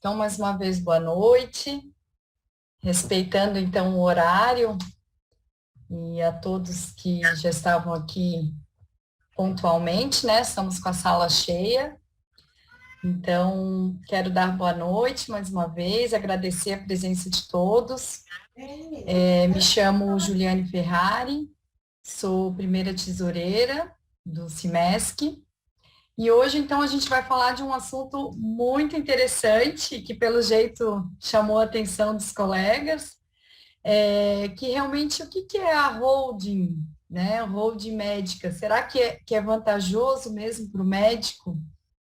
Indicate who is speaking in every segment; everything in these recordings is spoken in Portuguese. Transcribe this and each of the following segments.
Speaker 1: Então, mais uma vez, boa noite, respeitando então o horário e a todos que já estavam aqui pontualmente, né? Estamos com a sala cheia. Então, quero dar boa noite mais uma vez, agradecer a presença de todos. Me chamo Juliane Ferrari, sou primeira tesoureira do Cimesc. E hoje, então, a gente vai falar de um assunto muito interessante, que pelo jeito chamou a atenção dos colegas, que realmente o que que é a holding, né? A holding médica. Será que é vantajoso mesmo para o médico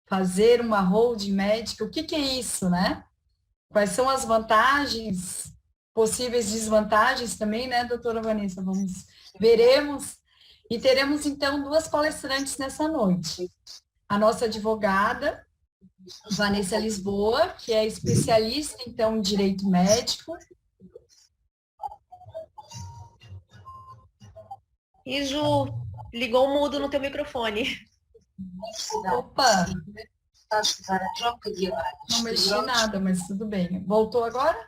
Speaker 1: fazer uma holding médica? O que que é isso, né? Quais são as vantagens, possíveis desvantagens também, né, doutora Vanessa? Veremos. E teremos, então, duas palestrantes nessa noite. A nossa advogada, Vanessa Lisboa, que é especialista, então, em direito médico.
Speaker 2: E Ju, ligou o mudo no teu microfone.
Speaker 1: Opa! Não mexi nada, mas tudo bem. Voltou agora?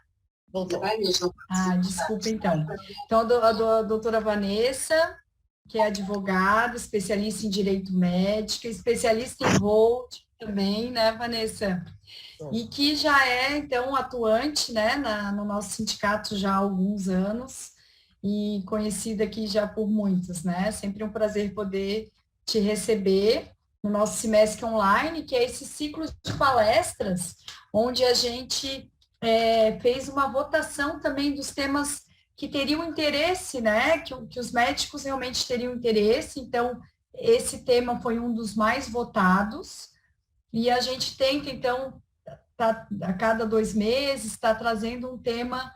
Speaker 2: Voltou.
Speaker 1: Ah, desculpa então. Então, a doutora Vanessa, que é advogada, especialista em direito médico, especialista em hold também, né, Vanessa? E que já é, então, atuante, né, no nosso sindicato já há alguns anos e conhecida aqui já por muitos, né? Sempre um prazer poder te receber no nosso semestre online, que é esse ciclo de palestras, onde a gente fez uma votação também dos temas que teriam interesse, né? Que os médicos realmente teriam interesse. Então, esse tema foi um dos mais votados. E a gente tenta, então, a cada 2 meses, está trazendo um tema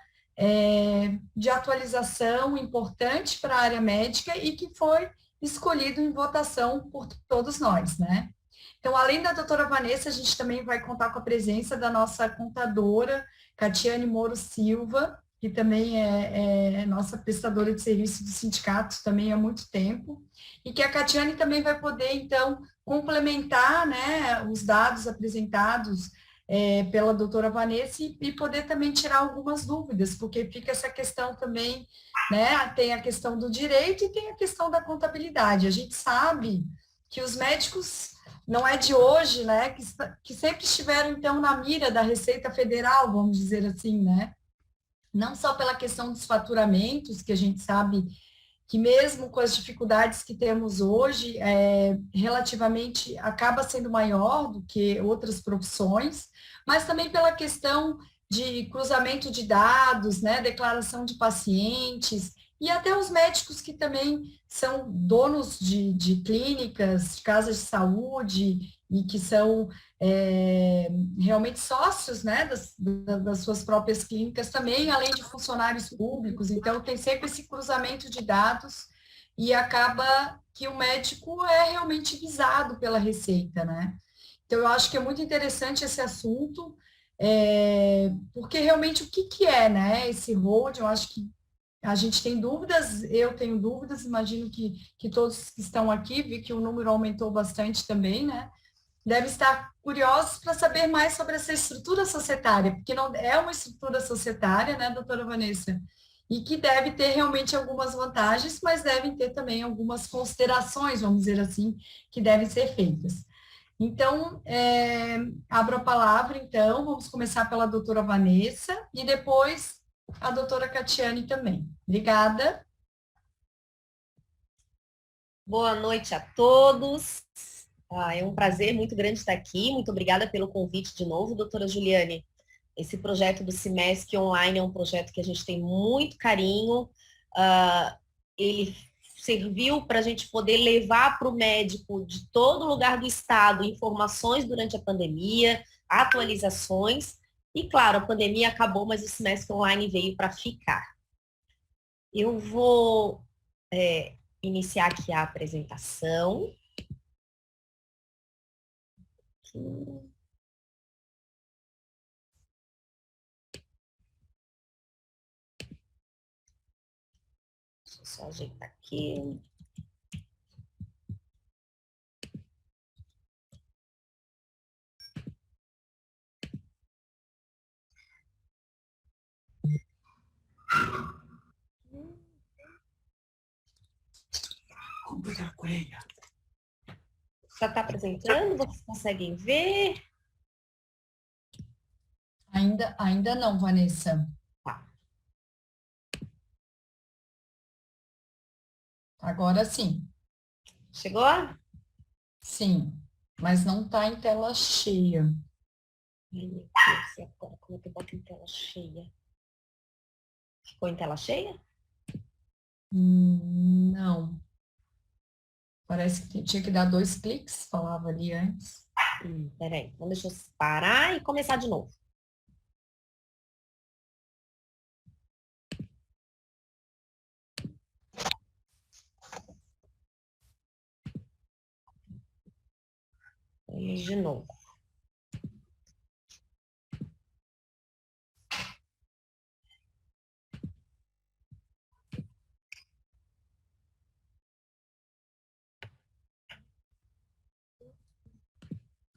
Speaker 1: de atualização importante para a área médica e que foi escolhido em votação por todos nós, né? Então, além da doutora Vanessa, a gente também vai contar com a presença da nossa contadora, Catiane Moro Silva, que também é nossa prestadora de serviço do sindicato também há muito tempo, e que a Catiane também vai poder, então, complementar, né, os dados apresentados pela doutora Vanessa e poder também tirar algumas dúvidas, porque fica essa questão também, né, tem a questão do direito e tem a questão da contabilidade. A gente sabe que os médicos não é de hoje, né, que sempre estiveram, então, na mira da Receita Federal, vamos dizer assim, né, não só pela questão dos faturamentos, que a gente sabe que mesmo com as dificuldades que temos hoje, relativamente acaba sendo maior do que outras profissões, mas também pela questão de cruzamento de dados, né, declaração de pacientes, e até os médicos que também são donos de clínicas, de casas de saúde, e que são realmente sócios, né, das suas próprias clínicas também, além de funcionários públicos. Então, tem sempre esse cruzamento de dados e acaba que o médico é realmente visado pela Receita, né? Então, eu acho que é muito interessante esse assunto, porque realmente o que que é, né, esse hold, eu acho que a gente tem dúvidas, eu tenho dúvidas, imagino que todos que estão aqui, vi que o número aumentou bastante também, né? Devem estar curiosos para saber mais sobre essa estrutura societária, porque não é uma estrutura societária, né, doutora Vanessa? E que deve ter realmente algumas vantagens, mas devem ter também algumas considerações, vamos dizer assim, que devem ser feitas. Então, abro a palavra, então, vamos começar pela doutora Vanessa e depois a doutora Catiane também. Obrigada.
Speaker 2: Boa noite a todos. É um prazer muito grande estar aqui. Muito obrigada pelo convite de novo, doutora Juliane. Esse projeto do Cimesc Online é um projeto que a gente tem muito carinho. Ele serviu para a gente poder levar para o médico de todo lugar do estado informações durante a pandemia, atualizações. E, claro, a pandemia acabou, mas o Cimesc Online veio para ficar. Eu vou iniciar aqui a apresentação. Deixa eu só ajeitar aqui. Já está apresentando? Vocês conseguem ver?
Speaker 1: Ainda não, Vanessa.
Speaker 2: Tá.
Speaker 1: Agora sim.
Speaker 2: Chegou?
Speaker 1: Sim, mas não está em tela cheia.
Speaker 2: Ai, meu Deus, e agora como é que eu boto em tela cheia? Ficou em tela cheia?
Speaker 1: Não. Parece que tinha que dar 2 cliques, falava ali antes.
Speaker 2: Peraí, então deixa eu parar e começar de novo. Vamos de novo.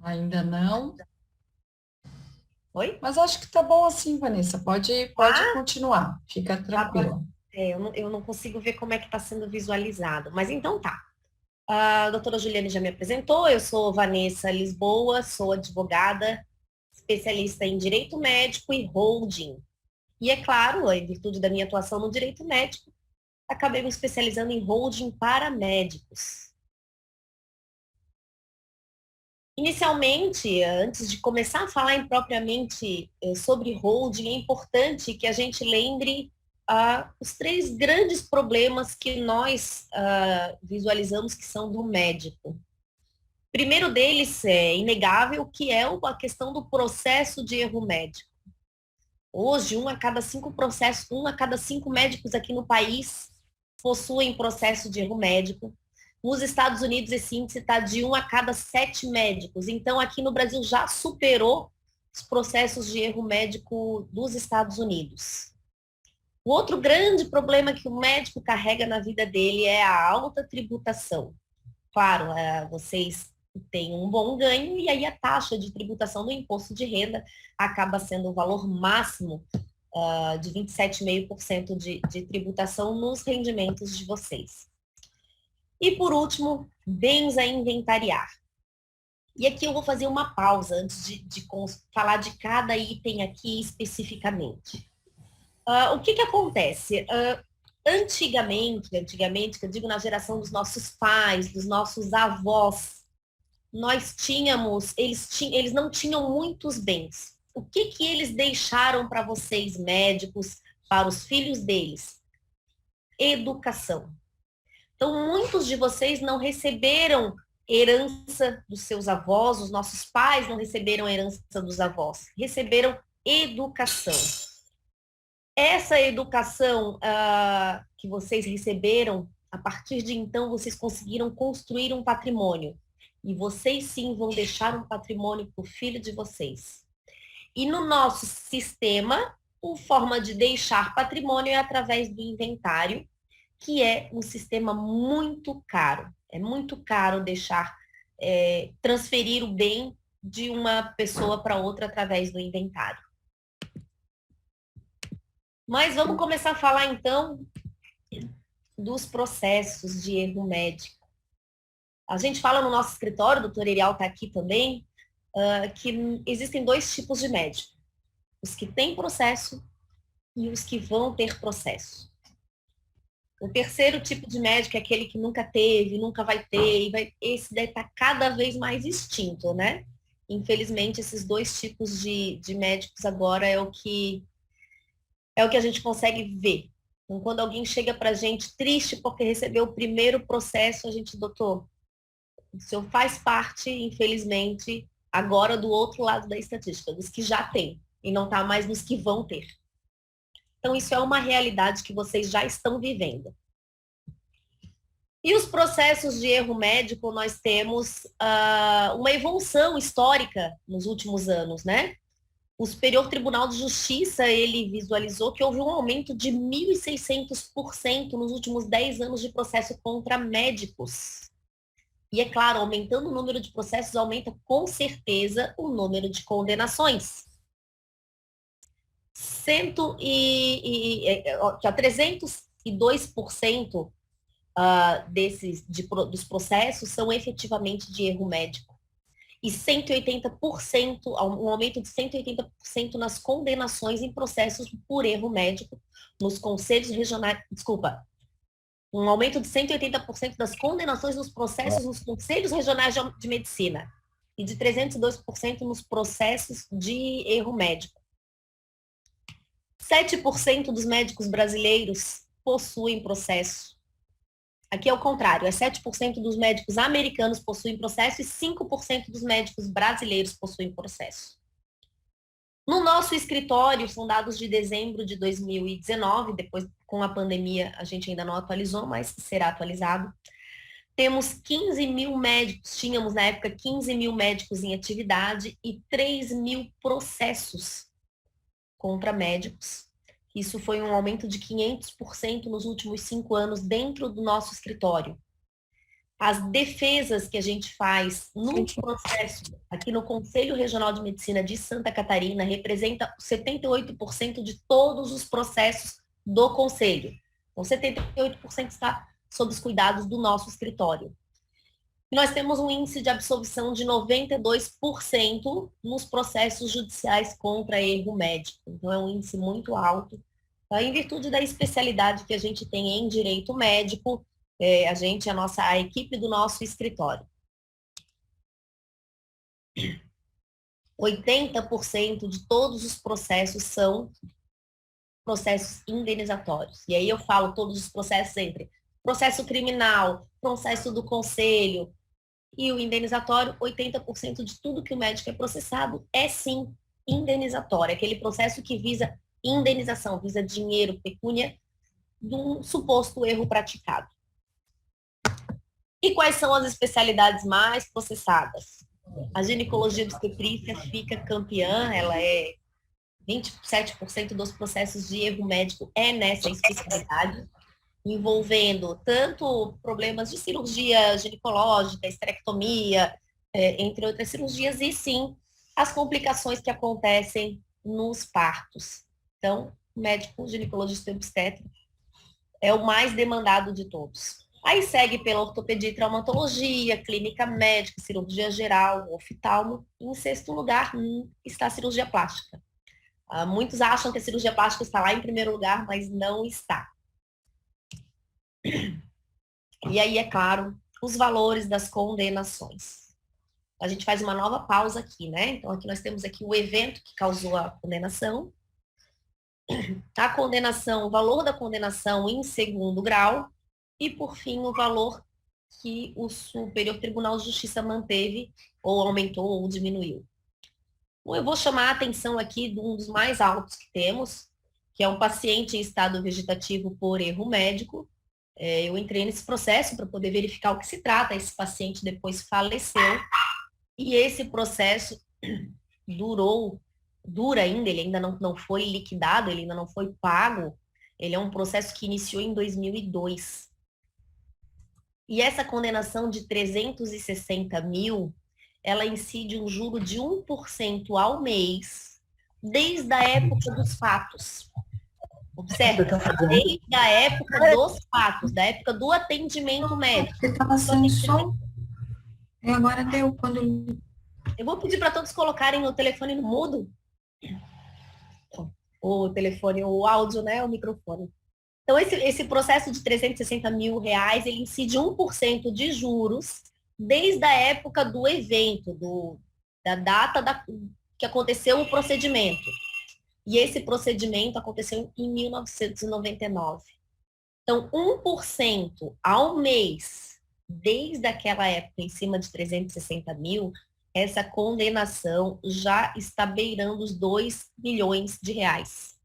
Speaker 1: Ainda não.
Speaker 2: Oi?
Speaker 1: Mas acho que tá bom assim, Vanessa. Pode
Speaker 2: Ah,
Speaker 1: continuar. Fica tranquila.
Speaker 2: eu não consigo ver como é que está sendo visualizado, mas então tá. A doutora Juliane já me apresentou, eu sou Vanessa Lisboa, sou advogada, especialista em direito médico e holding. E é claro, em virtude da minha atuação no direito médico, acabei me especializando em holding para médicos. Inicialmente, antes de começar a falar propriamente sobre holding, é importante que a gente lembre os 3 grandes problemas que nós visualizamos que são do médico. Primeiro deles é inegável, que é a questão do processo de erro médico. Hoje, 1 a cada 5 processos, 1 a cada 5 médicos aqui no país possuem processo de erro médico. Nos Estados Unidos, esse índice está de 1 a cada 7 médicos. Então, aqui no Brasil já superou os processos de erro médico dos Estados Unidos. O outro grande problema que o médico carrega na vida dele é a alta tributação. Claro, vocês têm um bom ganho e aí a taxa de tributação do imposto de renda acaba sendo o valor máximo de 27,5% de tributação nos rendimentos de vocês. E por último, bens a inventariar. E aqui eu vou fazer uma pausa antes de falar de cada item aqui especificamente. O que acontece? Antigamente, que eu digo na geração dos nossos pais, dos nossos avós, nós tínhamos, eles não tinham muitos bens. O que eles deixaram para vocês, médicos, para os filhos deles? Educação. Então, muitos de vocês não receberam herança dos seus avós, os nossos pais não receberam herança dos avós, receberam educação. Essa educação que vocês receberam, a partir de então, vocês conseguiram construir um patrimônio. E vocês sim vão deixar um patrimônio para o filho de vocês. E no nosso sistema, a forma de deixar patrimônio é através do inventário, que é um sistema muito caro. É muito caro deixar, transferir o bem de uma pessoa para outra através do inventário. Mas vamos começar a falar, então, dos processos de erro médico. A gente fala no nosso escritório, o doutor Erial está aqui também, que existem 2 tipos de médico. Os que têm processo e os que vão ter processo. O terceiro tipo de médico é aquele que nunca teve, nunca vai ter, esse daí está cada vez mais extinto, né? Infelizmente, esses 2 tipos de médicos agora é o que a gente consegue ver. Então, quando alguém chega para a gente triste porque recebeu o primeiro processo, a gente, doutor, o senhor faz parte, infelizmente, agora do outro lado da estatística, dos que já têm, e não está mais nos que vão ter. Então, isso é uma realidade que vocês já estão vivendo. E os processos de erro médico, nós temos uma evolução histórica nos últimos anos, né? O Superior Tribunal de Justiça, ele visualizou que houve um aumento de 1.600% nos últimos 10 anos de processo contra médicos. E é claro, aumentando o número de processos, aumenta com certeza o número de condenações. 302% dos processos são efetivamente de erro médico. E 180%, um aumento de 180% nas condenações em processos por erro médico nos conselhos regionais, um aumento de 180% das condenações nos processos nos conselhos regionais de medicina e de 302% nos processos de erro médico. 7% dos médicos brasileiros possuem processo. Aqui é o contrário, é 7% dos médicos americanos possuem processo e 5% dos médicos brasileiros possuem processo. No nosso escritório, são dados de dezembro de 2019, depois com a pandemia a gente ainda não atualizou, mas será atualizado. Temos 15 mil médicos, tínhamos na época 15 mil médicos em atividade e 3 mil processos contra médicos. Isso foi um aumento de 500% nos últimos 5 anos dentro do nosso escritório. As defesas que a gente faz no processo, aqui no Conselho Regional de Medicina de Santa Catarina, representa 78% de todos os processos do Conselho. Então, 78% está sob os cuidados do nosso escritório. E nós temos um índice de absolvição de 92% nos processos judiciais contra erro médico. Então, é um índice muito alto, em virtude da especialidade que a gente tem em direito médico, a equipe do nosso escritório. 80% de todos os processos são processos indenizatórios. E aí eu falo todos os processos entre processo criminal, processo do conselho e o indenizatório. 80% de tudo que o médico é processado é sim indenizatório. Aquele processo que visa indenização, visa dinheiro, pecúnia, de um suposto erro praticado. E quais são as especialidades mais processadas? A ginecologia obstetrícia fica campeã, ela é 27% dos processos de erro médico é nessa especialidade, envolvendo tanto problemas de cirurgia ginecológica, esterectomia, entre outras cirurgias, e sim as complicações que acontecem nos partos. Então, o médico ginecologista e obstetra é o mais demandado de todos. Aí segue pela ortopedia e traumatologia, clínica médica, cirurgia geral, oftalmo. E em sexto lugar está a cirurgia plástica. Muitos acham que a cirurgia plástica está lá em primeiro lugar, mas não está. E aí, é claro, os valores das condenações. A gente faz uma nova pausa aqui, né? Então, aqui nós temos aqui o evento que causou a condenação. A condenação, o valor da condenação em segundo grau. E, por fim, o valor que o Superior Tribunal de Justiça manteve, ou aumentou, ou diminuiu. Bom, eu vou chamar a atenção aqui de um dos mais altos que temos, que é um paciente em estado vegetativo por erro médico. Eu entrei nesse processo para poder verificar o que se trata. Esse paciente depois faleceu. E esse processo dura ainda, ele ainda não foi liquidado, ele ainda não foi pago. Ele é um processo que iniciou em 2002. E essa condenação de 360 mil, ela incide um juro de 1% ao mês, desde a época dos fatos. Observe, desde a época dos fatos, da época do atendimento médico.
Speaker 1: Você estava sem som, e agora deu quando...
Speaker 2: Eu vou pedir para todos colocarem o telefone no mudo. O telefone, o áudio, né? O microfone. Então, esse processo de 360 mil reais, ele incide 1% de juros desde a época do evento, da data que aconteceu o procedimento. E esse procedimento aconteceu em 1999. Então, 1% ao mês, desde aquela época, em cima de 360 mil, essa condenação já está beirando os 2 milhões de reais.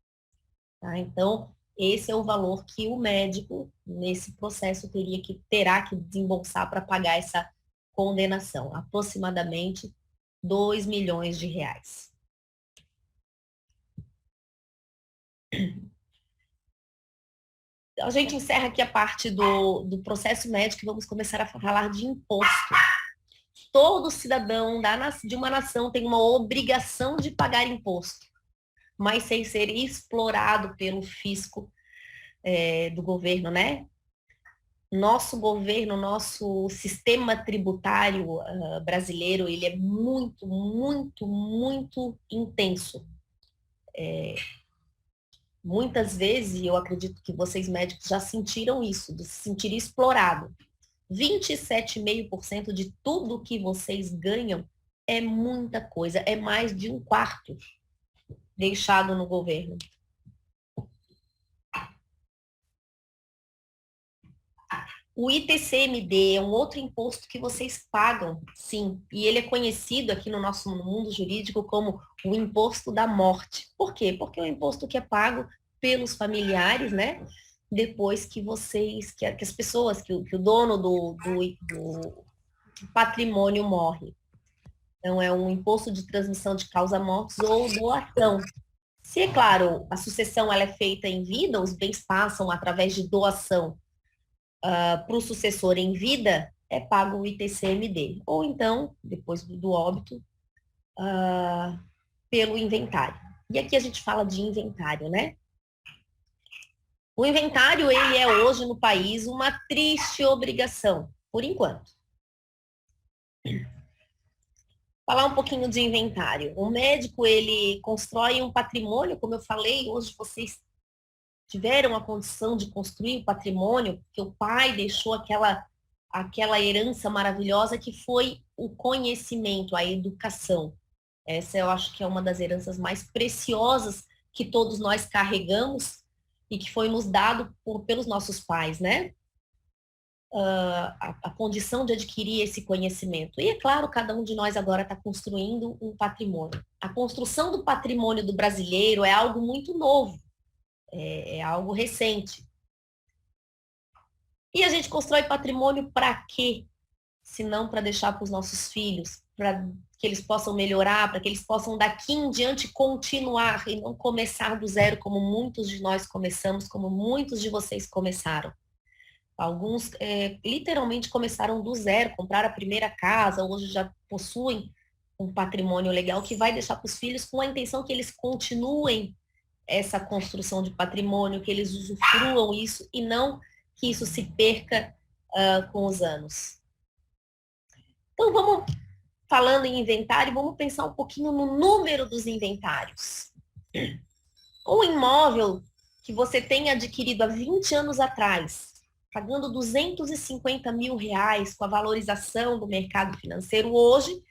Speaker 2: Tá? Então, esse é o valor que o médico, nesse processo, terá que desembolsar para pagar essa condenação, aproximadamente 2 milhões de reais. A gente encerra aqui a parte do processo médico e vamos começar a falar de imposto. Todo cidadão de uma nação tem uma obrigação de pagar imposto. mas sem ser explorado pelo fisco do governo, né? Nosso governo, nosso sistema tributário brasileiro, ele é muito, muito, muito intenso. Muitas vezes, e eu acredito que vocês médicos já sentiram isso, de se sentir explorado. 27,5% de tudo que vocês ganham é muita coisa, é mais de um quarto deixado no governo. O ITCMD é um outro imposto que vocês pagam, sim, e ele é conhecido aqui no nosso mundo jurídico como o imposto da morte. Por quê? Porque é um imposto que é pago pelos familiares, né? Depois que vocês, que as pessoas, que o dono do patrimônio morre. Então, é um imposto de transmissão de causa-mortes ou doação. Se, é claro, a sucessão ela é feita em vida, os bens passam através de doação para o sucessor em vida, é pago o ITCMD. Ou então, depois do óbito, pelo inventário. E aqui a gente fala de inventário, né? O inventário, ele é hoje no país uma triste obrigação, por enquanto. Falar um pouquinho de inventário. O médico, ele constrói um patrimônio, como eu falei, hoje vocês tiveram a condição de construir o patrimônio, porque o pai deixou aquela herança maravilhosa que foi o conhecimento, a educação. Essa eu acho que é uma das heranças mais preciosas que todos nós carregamos e que foi nos dado pelos nossos pais, né? A condição de adquirir esse conhecimento. E, é claro, cada um de nós agora está construindo um patrimônio. A construção do patrimônio do brasileiro é algo muito novo, é algo recente. E a gente constrói patrimônio para quê? Se não para deixar para os nossos filhos, para que eles possam melhorar, para que eles possam daqui em diante continuar e não começar do zero como muitos de nós começamos, como muitos de vocês começaram. Alguns literalmente começaram do zero, compraram a primeira casa, hoje já possuem um patrimônio legal que vai deixar para os filhos com a intenção que eles continuem essa construção de patrimônio, que eles usufruam isso e não que isso se perca com os anos. Então, vamos falando em inventário, vamos pensar um pouquinho no número dos inventários. Um imóvel que você tenha adquirido há 20 anos atrás, pagando 250 mil reais com a valorização do mercado financeiro hoje,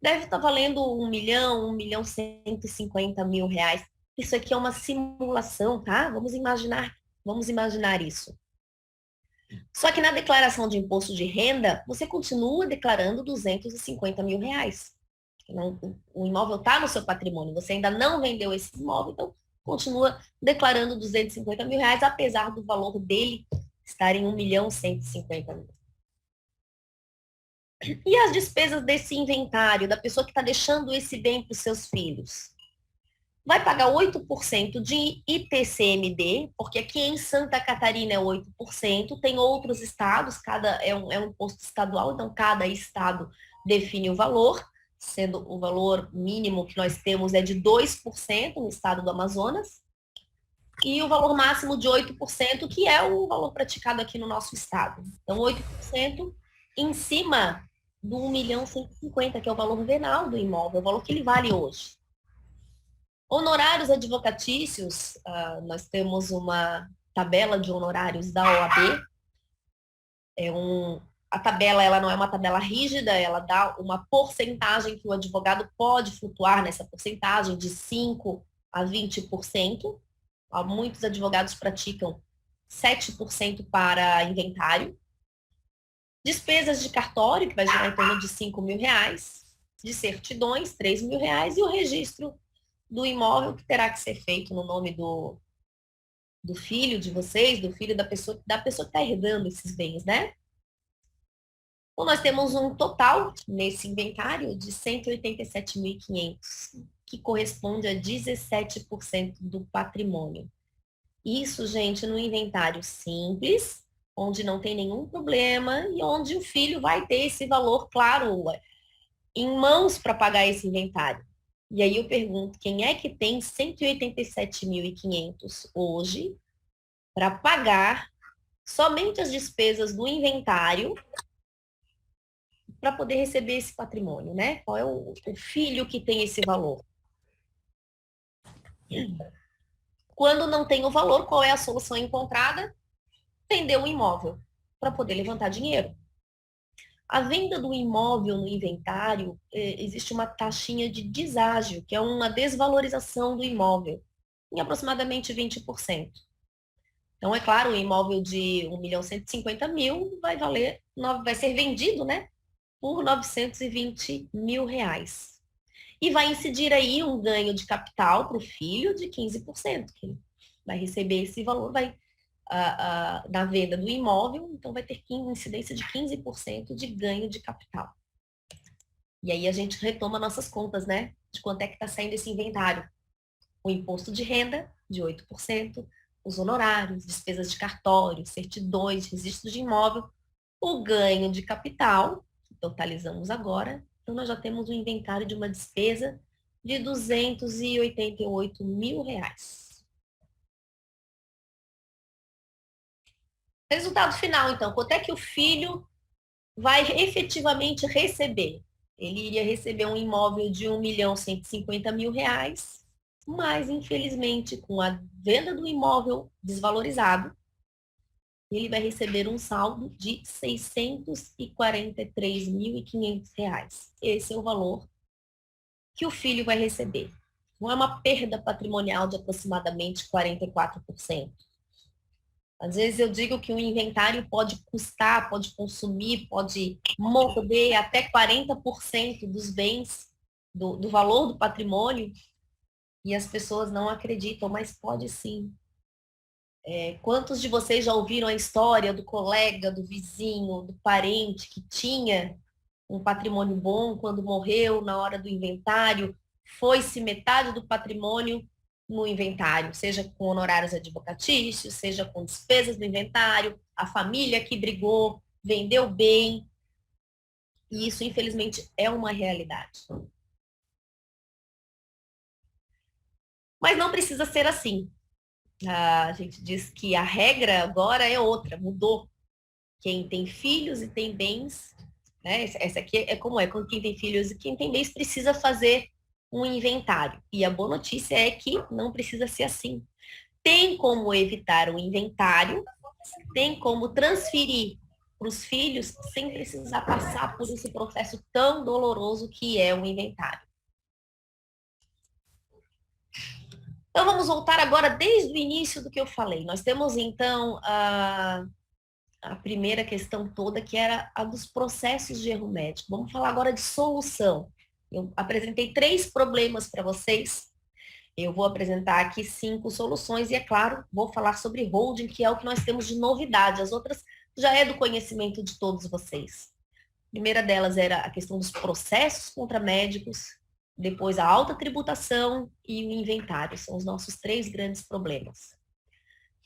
Speaker 2: deve estar valendo 1 milhão, 1.150 mil reais. Isso aqui é uma simulação, tá? Vamos imaginar isso. Só que na declaração de imposto de renda, você continua declarando 250 mil reais. O imóvel está no seu patrimônio, você ainda não vendeu esse imóvel, então continua declarando 250 mil reais, apesar do valor dele estar em 1.150 mil. E as despesas desse inventário, da pessoa que está deixando esse bem para os seus filhos? Vai pagar 8% de ITCMD, porque aqui em Santa Catarina é 8%, tem outros estados, cada é um imposto estadual, então cada estado define o valor, sendo o valor mínimo que nós temos é de 2% no estado do Amazonas, e o valor máximo de 8%, que é o valor praticado aqui no nosso estado. Então, 8% em cima do 1.150.000, que é o valor venal do imóvel, o valor que ele vale hoje. Honorários advocatícios, nós temos uma tabela de honorários da OAB. A tabela ela não é uma tabela rígida, ela dá uma porcentagem que o advogado pode flutuar nessa porcentagem de 5% a 20%. Muitos advogados praticam 7% para inventário. Despesas de cartório, que vai gerar em torno de 5 mil reais. De certidões, 3 mil reais. E o registro do imóvel, que terá que ser feito no nome do filho de vocês, do filho da pessoa que está herdando esses bens, né? Então, nós temos um total nesse inventário de 187.500, que corresponde a 17% do patrimônio. Isso, gente, no inventário simples, onde não tem nenhum problema e onde o filho vai ter esse valor, claro, em mãos para pagar esse inventário. E aí eu pergunto, quem é que tem 187.500 hoje para pagar somente as despesas do inventário para poder receber esse patrimônio, né? Qual é o filho que tem esse valor? Quando não tem o valor, qual é a solução encontrada? Vender o imóvel para poder levantar dinheiro. A venda do imóvel no inventário, existe uma taxinha de deságio, que é uma desvalorização do imóvel, em aproximadamente 20%. Então, é claro, o imóvel de 1.150.000 vai valer, vai ser vendido, né, por 920 mil reais. E vai incidir aí um ganho de capital para o filho de 15%, que vai receber esse valor, na venda do imóvel, então vai ter incidência de 15% de ganho de capital. E aí a gente retoma nossas contas, né? De quanto é que está saindo esse inventário. O imposto de renda, de 8%, os honorários, despesas de cartório, certidões, registros de imóvel, o ganho de capital, que totalizamos agora. Então, nós já temos um inventário de uma despesa de 288 mil reais. Resultado final, então, quanto é que o filho vai efetivamente receber? Ele iria receber um imóvel de 1.150.000 reais, mas, infelizmente, com a venda do imóvel desvalorizado, ele vai receber um saldo de R$ 643.500. Esse é o valor que o filho vai receber. Não é uma perda patrimonial de aproximadamente 44%. Às vezes eu digo que um inventário pode custar, pode consumir, pode morder até 40% dos bens, do valor do patrimônio, e as pessoas não acreditam, mas pode sim. Quantos de vocês já ouviram a história do colega, do vizinho, do parente que tinha um patrimônio bom quando morreu na hora do inventário, foi-se metade do patrimônio no inventário, seja com honorários advocatícios, seja com despesas do inventário, a família que brigou, vendeu bem, e isso, infelizmente, é uma realidade. Mas não precisa ser assim. A gente diz que a regra agora é outra, mudou. Quem tem filhos e tem bens, né? Essa aqui é como é, quando quem tem filhos e quem tem bens precisa fazer um inventário. E a boa notícia é que não precisa ser assim. Tem como evitar o inventário, tem como transferir para os filhos sem precisar passar por esse processo tão doloroso que é o inventário. Então, vamos voltar agora desde o início do que eu falei. Nós temos, então, a primeira questão toda, que era a dos processos de erro médico. Vamos falar agora de solução. Eu apresentei 3 problemas para vocês. Eu vou apresentar aqui 5 soluções e, é claro, vou falar sobre holding, que é o que nós temos de novidade. As outras já é do conhecimento de todos vocês. A primeira delas era a questão dos processos contra médicos, depois a alta tributação e o inventário. São os nossos 3 grandes problemas.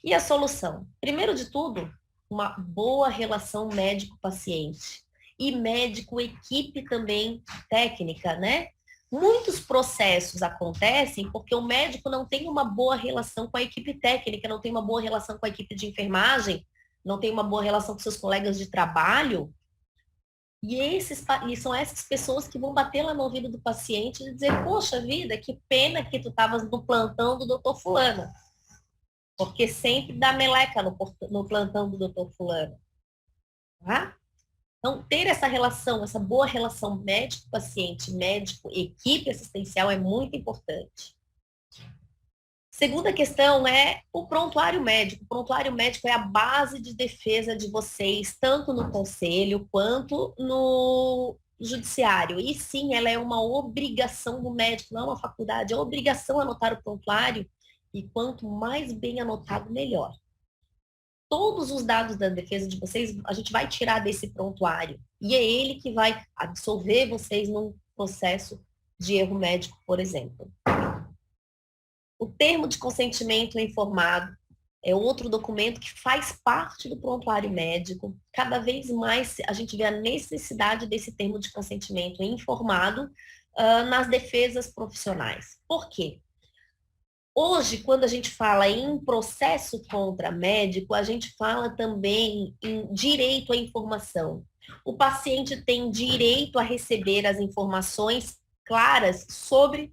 Speaker 2: E a solução? Primeiro de tudo, uma boa relação médico-paciente. E médico-equipe também técnica, né? Muitos processos acontecem porque o médico não tem uma boa relação com a equipe técnica, não tem uma boa relação com a equipe de enfermagem, não tem uma boa relação com seus colegas de trabalho. E são essas pessoas que vão bater lá no ouvido do paciente e dizer, poxa vida, que pena que tu estavas no plantão do doutor fulano. Porque sempre dá meleca no plantão do doutor fulano. Tá? Então, ter essa relação, essa boa relação médico-paciente, médico-equipe assistencial é muito importante. Segunda questão é o prontuário médico. O prontuário médico é a base de defesa de vocês, tanto no conselho quanto no judiciário. E sim, ela é uma obrigação do médico, não é uma faculdade, é obrigação anotar o prontuário, e quanto mais bem anotado, melhor. Todos os dados da defesa de vocês, a gente vai tirar desse prontuário. E é ele que vai absolver vocês num processo de erro médico, por exemplo. O termo de consentimento informado é outro documento que faz parte do prontuário médico. Cada vez mais a gente vê a necessidade desse termo de consentimento informado nas defesas profissionais. Por quê? Hoje, quando a gente fala em processo contra médico, a gente fala também em direito à informação. O paciente tem direito a receber as informações claras sobre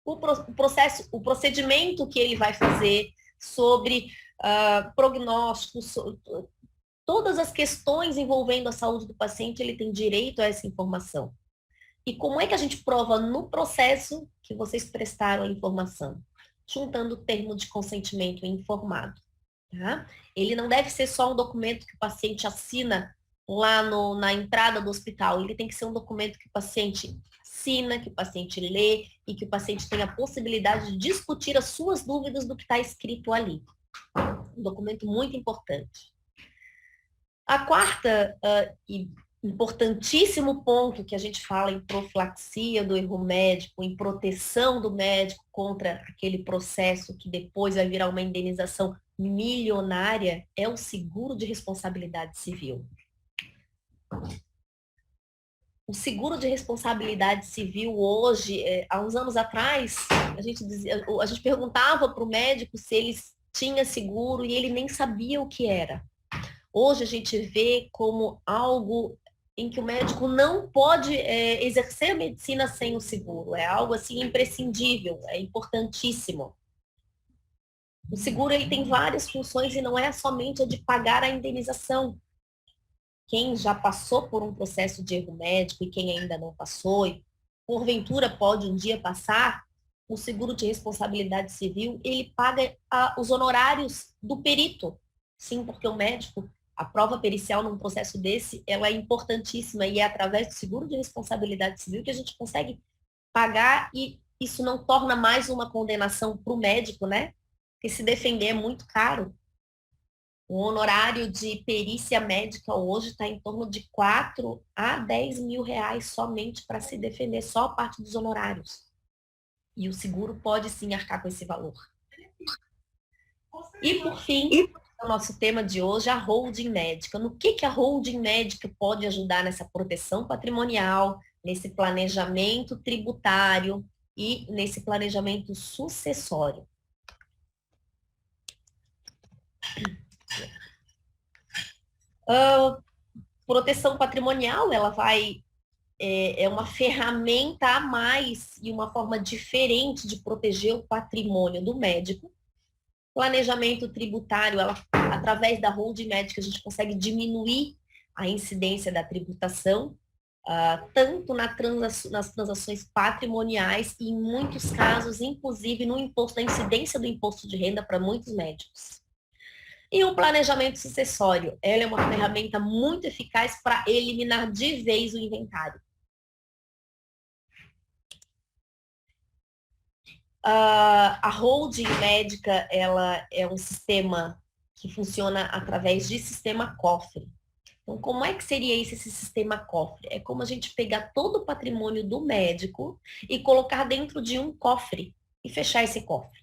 Speaker 2: o processo, o procedimento que ele vai fazer, sobre prognósticos, todas as questões envolvendo a saúde do paciente, ele tem direito a essa informação. E como é que a gente prova no processo que vocês prestaram a informação? Juntando o termo de consentimento informado. Tá? Ele não deve ser só um documento que o paciente assina lá na entrada do hospital. Ele tem que ser um documento que o paciente assina, que o paciente lê e que o paciente tenha a possibilidade de discutir as suas dúvidas do que está escrito ali. Um documento muito importante. A quarta e importantíssimo ponto que a gente fala em profilaxia do erro médico, em proteção do médico contra aquele processo que depois vai virar uma indenização milionária, é o seguro de responsabilidade civil. O seguro de responsabilidade civil hoje, há uns anos atrás, a gente perguntava para o médico se ele tinha seguro e ele nem sabia o que era. Hoje a gente vê como algo em que o médico não pode exercer a medicina sem o seguro. É algo assim imprescindível, é importantíssimo. O seguro ele tem várias funções e não é somente a de pagar a indenização. Quem já passou por um processo de erro médico e quem ainda não passou, e porventura pode um dia passar, o seguro de responsabilidade civil, ele paga os honorários do perito. Sim, porque o médico, a prova pericial num processo desse, ela é importantíssima e é através do seguro de responsabilidade civil que a gente consegue pagar e isso não torna mais uma condenação para o médico, né? Porque se defender é muito caro. O honorário de perícia médica hoje está em torno de 4 a 10 mil reais somente para se defender, só a parte dos honorários. E o seguro pode sim arcar com esse valor. E por fim, o nosso tema de hoje, a holding médica. No que a holding médica pode ajudar nessa proteção patrimonial, nesse planejamento tributário e nesse planejamento sucessório? Proteção patrimonial, ela vai é uma ferramenta a mais e uma forma diferente de proteger o patrimônio do médico. Planejamento tributário, através da holding médica, a gente consegue diminuir a incidência da tributação, tanto nas transações patrimoniais e, em muitos casos, inclusive no imposto, na incidência do imposto de renda para muitos médicos. E o planejamento sucessório, ela é uma ferramenta muito eficaz para eliminar de vez o inventário. A holding médica, ela é um sistema que funciona através de sistema cofre. Então, como é que seria esse sistema cofre? É como a gente pegar todo o patrimônio do médico e colocar dentro de um cofre e fechar esse cofre.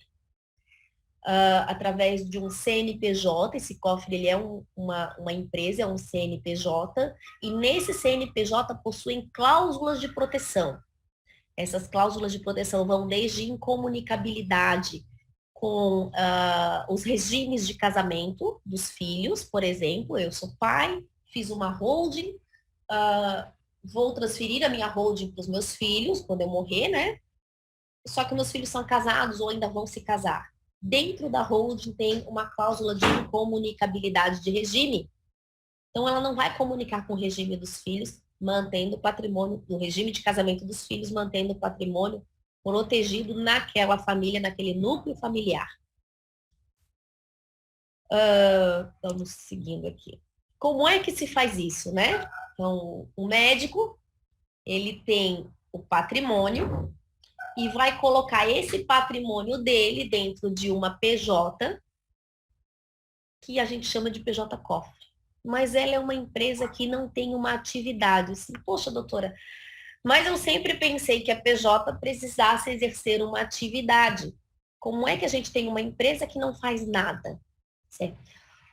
Speaker 2: Através de um CNPJ, esse cofre ele é uma empresa, é um CNPJ, e nesse CNPJ possuem cláusulas de proteção. Essas cláusulas de proteção vão desde incomunicabilidade com os regimes de casamento dos filhos, por exemplo, eu sou pai, fiz uma holding, vou transferir a minha holding para os meus filhos quando eu morrer, né? Só que meus filhos são casados ou ainda vão se casar. Dentro da holding tem uma cláusula de incomunicabilidade de regime. Então, ela não vai comunicar com o regime dos filhos, mantendo o patrimônio, no regime de casamento dos filhos, mantendo o patrimônio protegido naquela família, naquele núcleo familiar. Vamos seguindo aqui. Como é que se faz isso, né? Então, o médico, ele tem o patrimônio e vai colocar esse patrimônio dele dentro de uma PJ, que a gente chama de PJ Cofre. Mas ela é uma empresa que não tem uma atividade. Assim, poxa, doutora, mas eu sempre pensei que a PJ precisasse exercer uma atividade. Como é que a gente tem uma empresa que não faz nada? Certo?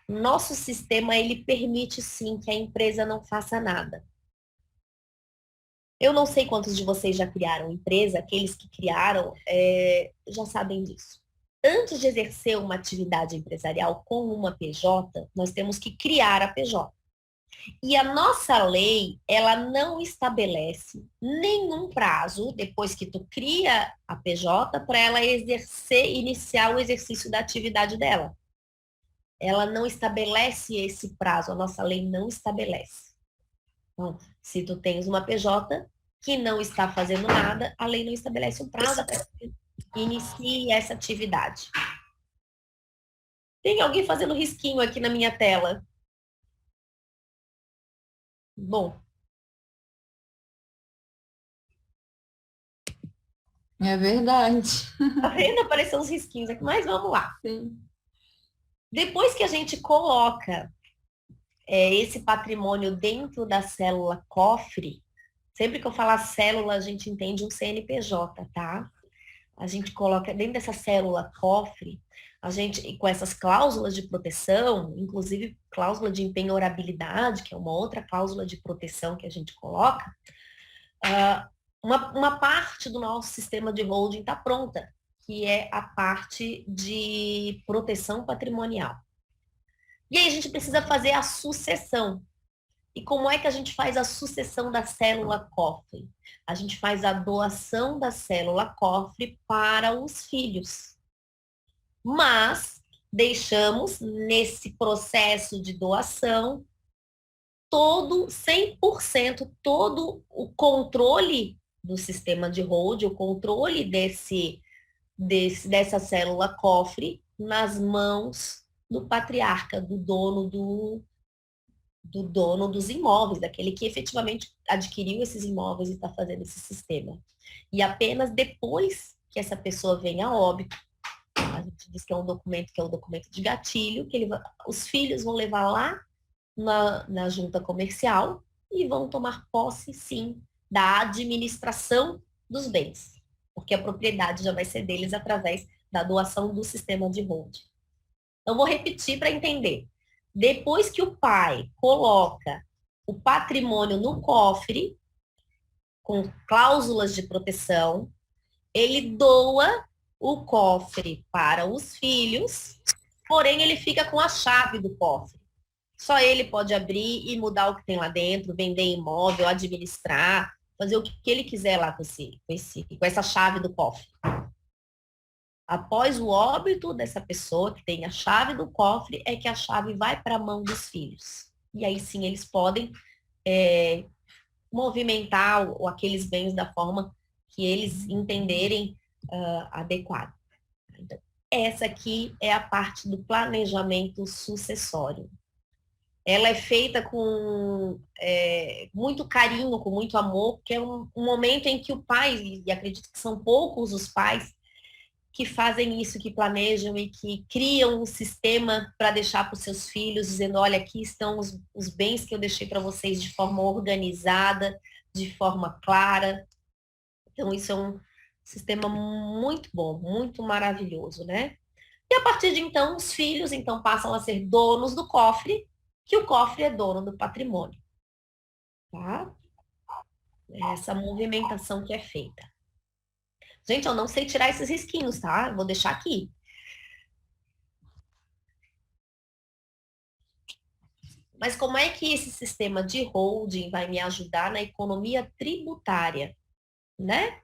Speaker 2: Nosso sistema, ele permite sim que a empresa não faça nada. Eu não sei quantos de vocês já criaram empresa, aqueles que criaram já sabem disso. Antes de exercer uma atividade empresarial com uma PJ, nós temos que criar a PJ. E a nossa lei, ela não estabelece nenhum prazo, depois que tu cria a PJ, para ela iniciar o exercício da atividade dela. Ela não estabelece esse prazo, a nossa lei não estabelece. Então, se tu tens uma PJ que não está fazendo nada, a lei não estabelece um prazo para que inicie essa atividade. Tem alguém fazendo risquinho aqui na minha tela? Bom.
Speaker 1: É verdade.
Speaker 2: Tá vendo? Apareceram uns risquinhos aqui, mas vamos lá.
Speaker 1: Sim.
Speaker 2: Depois que a gente coloca esse patrimônio dentro da célula cofre, sempre que eu falar célula, a gente entende um CNPJ, tá? A gente coloca dentro dessa célula cofre, a gente, com essas cláusulas de proteção, inclusive cláusula de empenhorabilidade, que é uma outra cláusula de proteção que a gente coloca, uma parte do nosso sistema de holding está pronta, que é a parte de proteção patrimonial. E aí a gente precisa fazer a sucessão. E como é que a gente faz a sucessão da célula cofre? A gente faz a doação da célula cofre para os filhos. Mas deixamos nesse processo de doação todo, 100%, todo o controle do sistema de holding, o controle dessa célula cofre nas mãos do patriarca, do dono dos imóveis, daquele que efetivamente adquiriu esses imóveis e está fazendo esse sistema. E apenas depois que essa pessoa venha a óbito, a gente diz que é um documento que é o documento de gatilho, que os filhos vão levar lá na junta comercial e vão tomar posse, sim, da administração dos bens, porque a propriedade já vai ser deles através da doação do sistema de holding. Então, vou repetir para entender. Depois que o pai coloca o patrimônio no cofre, com cláusulas de proteção, ele doa o cofre para os filhos, porém ele fica com a chave do cofre. Só ele pode abrir e mudar o que tem lá dentro, vender imóvel, administrar, fazer o que ele quiser lá com essa chave do cofre. Após o óbito dessa pessoa que tem a chave do cofre, é que a chave vai para a mão dos filhos. E aí sim eles podem movimentar aqueles bens da forma que eles entenderem adequado. Então, essa aqui é a parte do planejamento sucessório. Ela é feita com muito carinho, com muito amor, porque é um momento em que o pai, e acredito que são poucos os pais, que fazem isso, que planejam e que criam um sistema para deixar para os seus filhos, dizendo, olha, aqui estão os bens que eu deixei para vocês de forma organizada, de forma clara. Então, isso é um sistema muito bom, muito maravilhoso, né? E a partir de então, os filhos então passam a ser donos do cofre, que o cofre é dono do patrimônio. Tá? Essa movimentação que é feita. Gente, eu não sei tirar esses risquinhos, tá? Vou deixar aqui. Mas como é que esse sistema de holding vai me ajudar na economia tributária, né?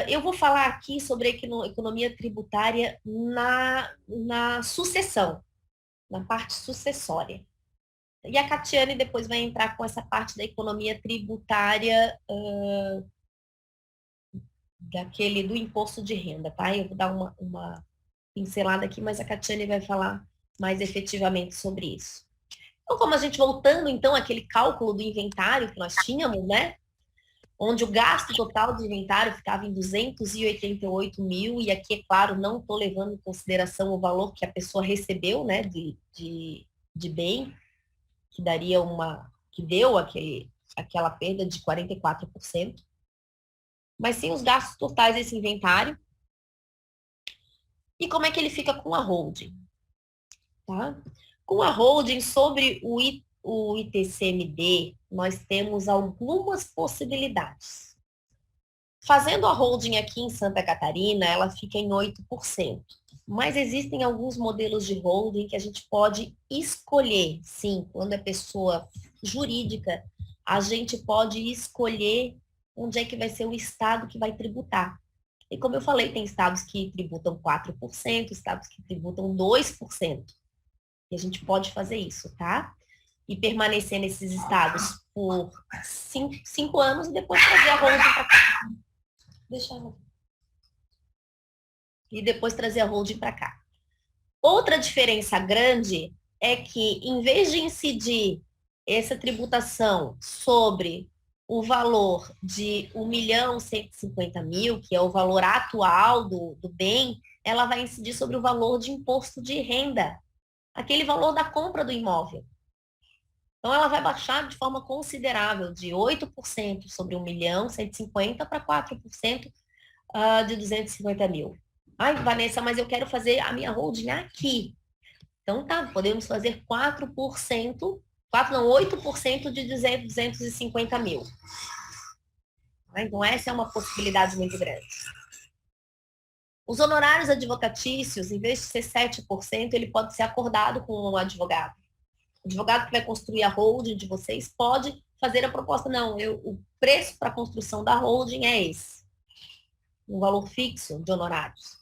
Speaker 2: Eu vou falar aqui sobre a economia tributária na sucessão, na parte sucessória. E a Catiane depois vai entrar com essa parte da economia tributária do imposto de renda, tá? Eu vou dar uma pincelada aqui, mas a Catiane vai falar mais efetivamente sobre isso. Então, como a gente voltando, então, àquele cálculo do inventário que nós tínhamos, né? Onde o gasto total do inventário ficava em 288 mil, e aqui, é claro, não estou levando em consideração o valor que a pessoa recebeu, né, de bem, que deu aquela perda de 44%, mas sim os gastos totais desse inventário. E como é que ele fica com a holding? Tá? Com a holding, sobre o ITCMD, nós temos algumas possibilidades. Fazendo a holding aqui em Santa Catarina, ela fica em 8%. Mas existem alguns modelos de holding que a gente pode escolher. Sim, quando é pessoa jurídica, a gente pode escolher onde é que vai ser o estado que vai tributar. E como eu falei, tem estados que tributam 4%, estados que tributam 2%. E a gente pode fazer isso, tá? E permanecer nesses estados por 5 anos e depois trazer a holding para cá. Deixa eu... E depois trazer a holding para cá. Outra diferença grande é que, em vez de incidir essa tributação sobre o valor de 1.150.000, que é o valor atual do bem, ela vai incidir sobre o valor de imposto de renda, aquele valor da compra do imóvel. Então, ela vai baixar de forma considerável, de 8% sobre 1.150.000 para 4% de 250.000. Ai, Vanessa, mas eu quero fazer a minha holding aqui. Então, tá, podemos fazer 8% de 250.000. Então, essa é uma possibilidade muito grande. Os honorários advocatícios, em vez de ser 7%, ele pode ser acordado com o advogado. O advogado que vai construir a holding de vocês pode fazer a proposta. Não, o preço para a construção da holding é esse. Um valor fixo de honorários.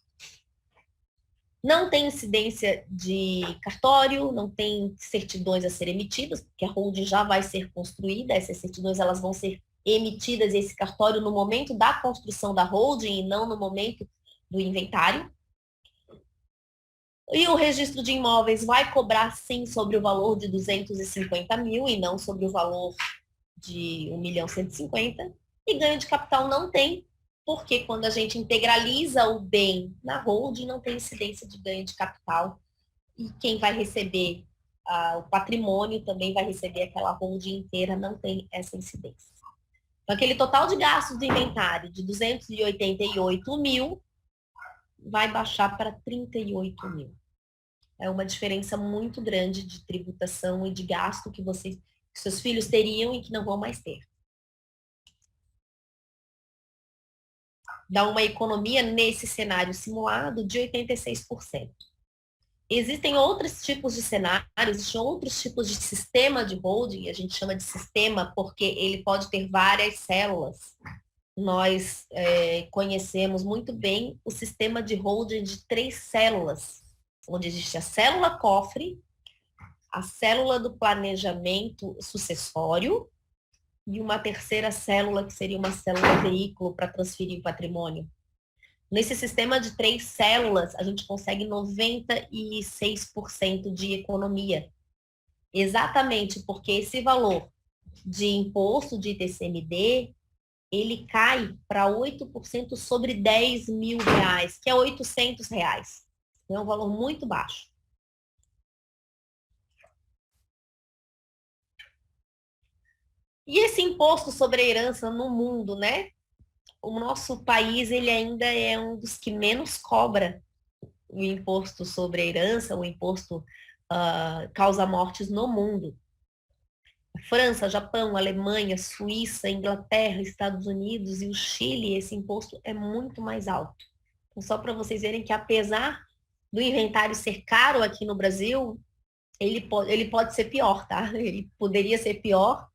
Speaker 2: Não tem incidência de cartório, não tem certidões a serem emitidas, porque a holding já vai ser construída, essas certidões elas vão ser emitidas, esse cartório, no momento da construção da holding e não no momento do inventário. E o registro de imóveis vai cobrar, sim, sobre o valor de 250.000 e não sobre o valor de 1.150.000. E ganho de capital não tem, porque quando a gente integraliza o bem na holding, não tem incidência de ganho de capital. E quem vai receber o patrimônio também vai receber aquela holding inteira, não tem essa incidência. Então, aquele total de gastos do inventário de 288.000 vai baixar para 38.000. É uma diferença muito grande de tributação e de gasto que seus filhos teriam e que não vão mais ter. Dá uma economia nesse cenário simulado de 86%. Existem outros tipos de cenários, existem outros tipos de sistema de holding, a gente chama de sistema porque ele pode ter várias células. Nós conhecemos muito bem o sistema de holding de 3 células, onde existe a célula cofre, a célula do planejamento sucessório e uma terceira célula, que seria uma célula veículo para transferir o patrimônio. Nesse sistema de 3 células, a gente consegue 96% de economia. Exatamente porque esse valor de imposto de ITCMD, ele cai para 8% sobre 10 mil reais, que é 800 reais. É um valor muito baixo. E esse imposto sobre a herança no mundo, né? O nosso país, ele ainda é um dos que menos cobra o imposto sobre a herança, o imposto causa-mortes no mundo. França, Japão, Alemanha, Suíça, Inglaterra, Estados Unidos e o Chile, esse imposto é muito mais alto. Então, só para vocês verem que, apesar do inventário ser caro aqui no Brasil, ele pode ser pior, tá? Ele poderia ser pior.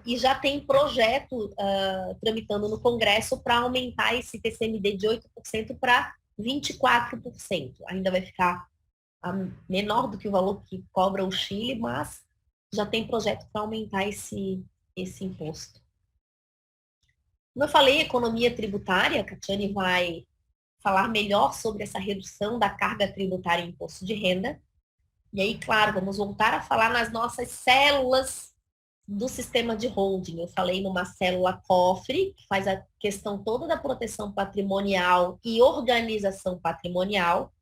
Speaker 2: E já tem projeto tramitando no Congresso para aumentar esse TCMD de 8% para 24%. Ainda vai ficar menor do que o valor que cobra o Chile, mas já tem projeto para aumentar esse imposto. Como eu falei, economia tributária, a Catiane vai falar melhor sobre essa redução da carga tributária em imposto de renda. E aí, claro, vamos voltar a falar nas nossas células do sistema de holding. Eu falei numa célula cofre, que faz a questão toda da proteção patrimonial e organização patrimonial.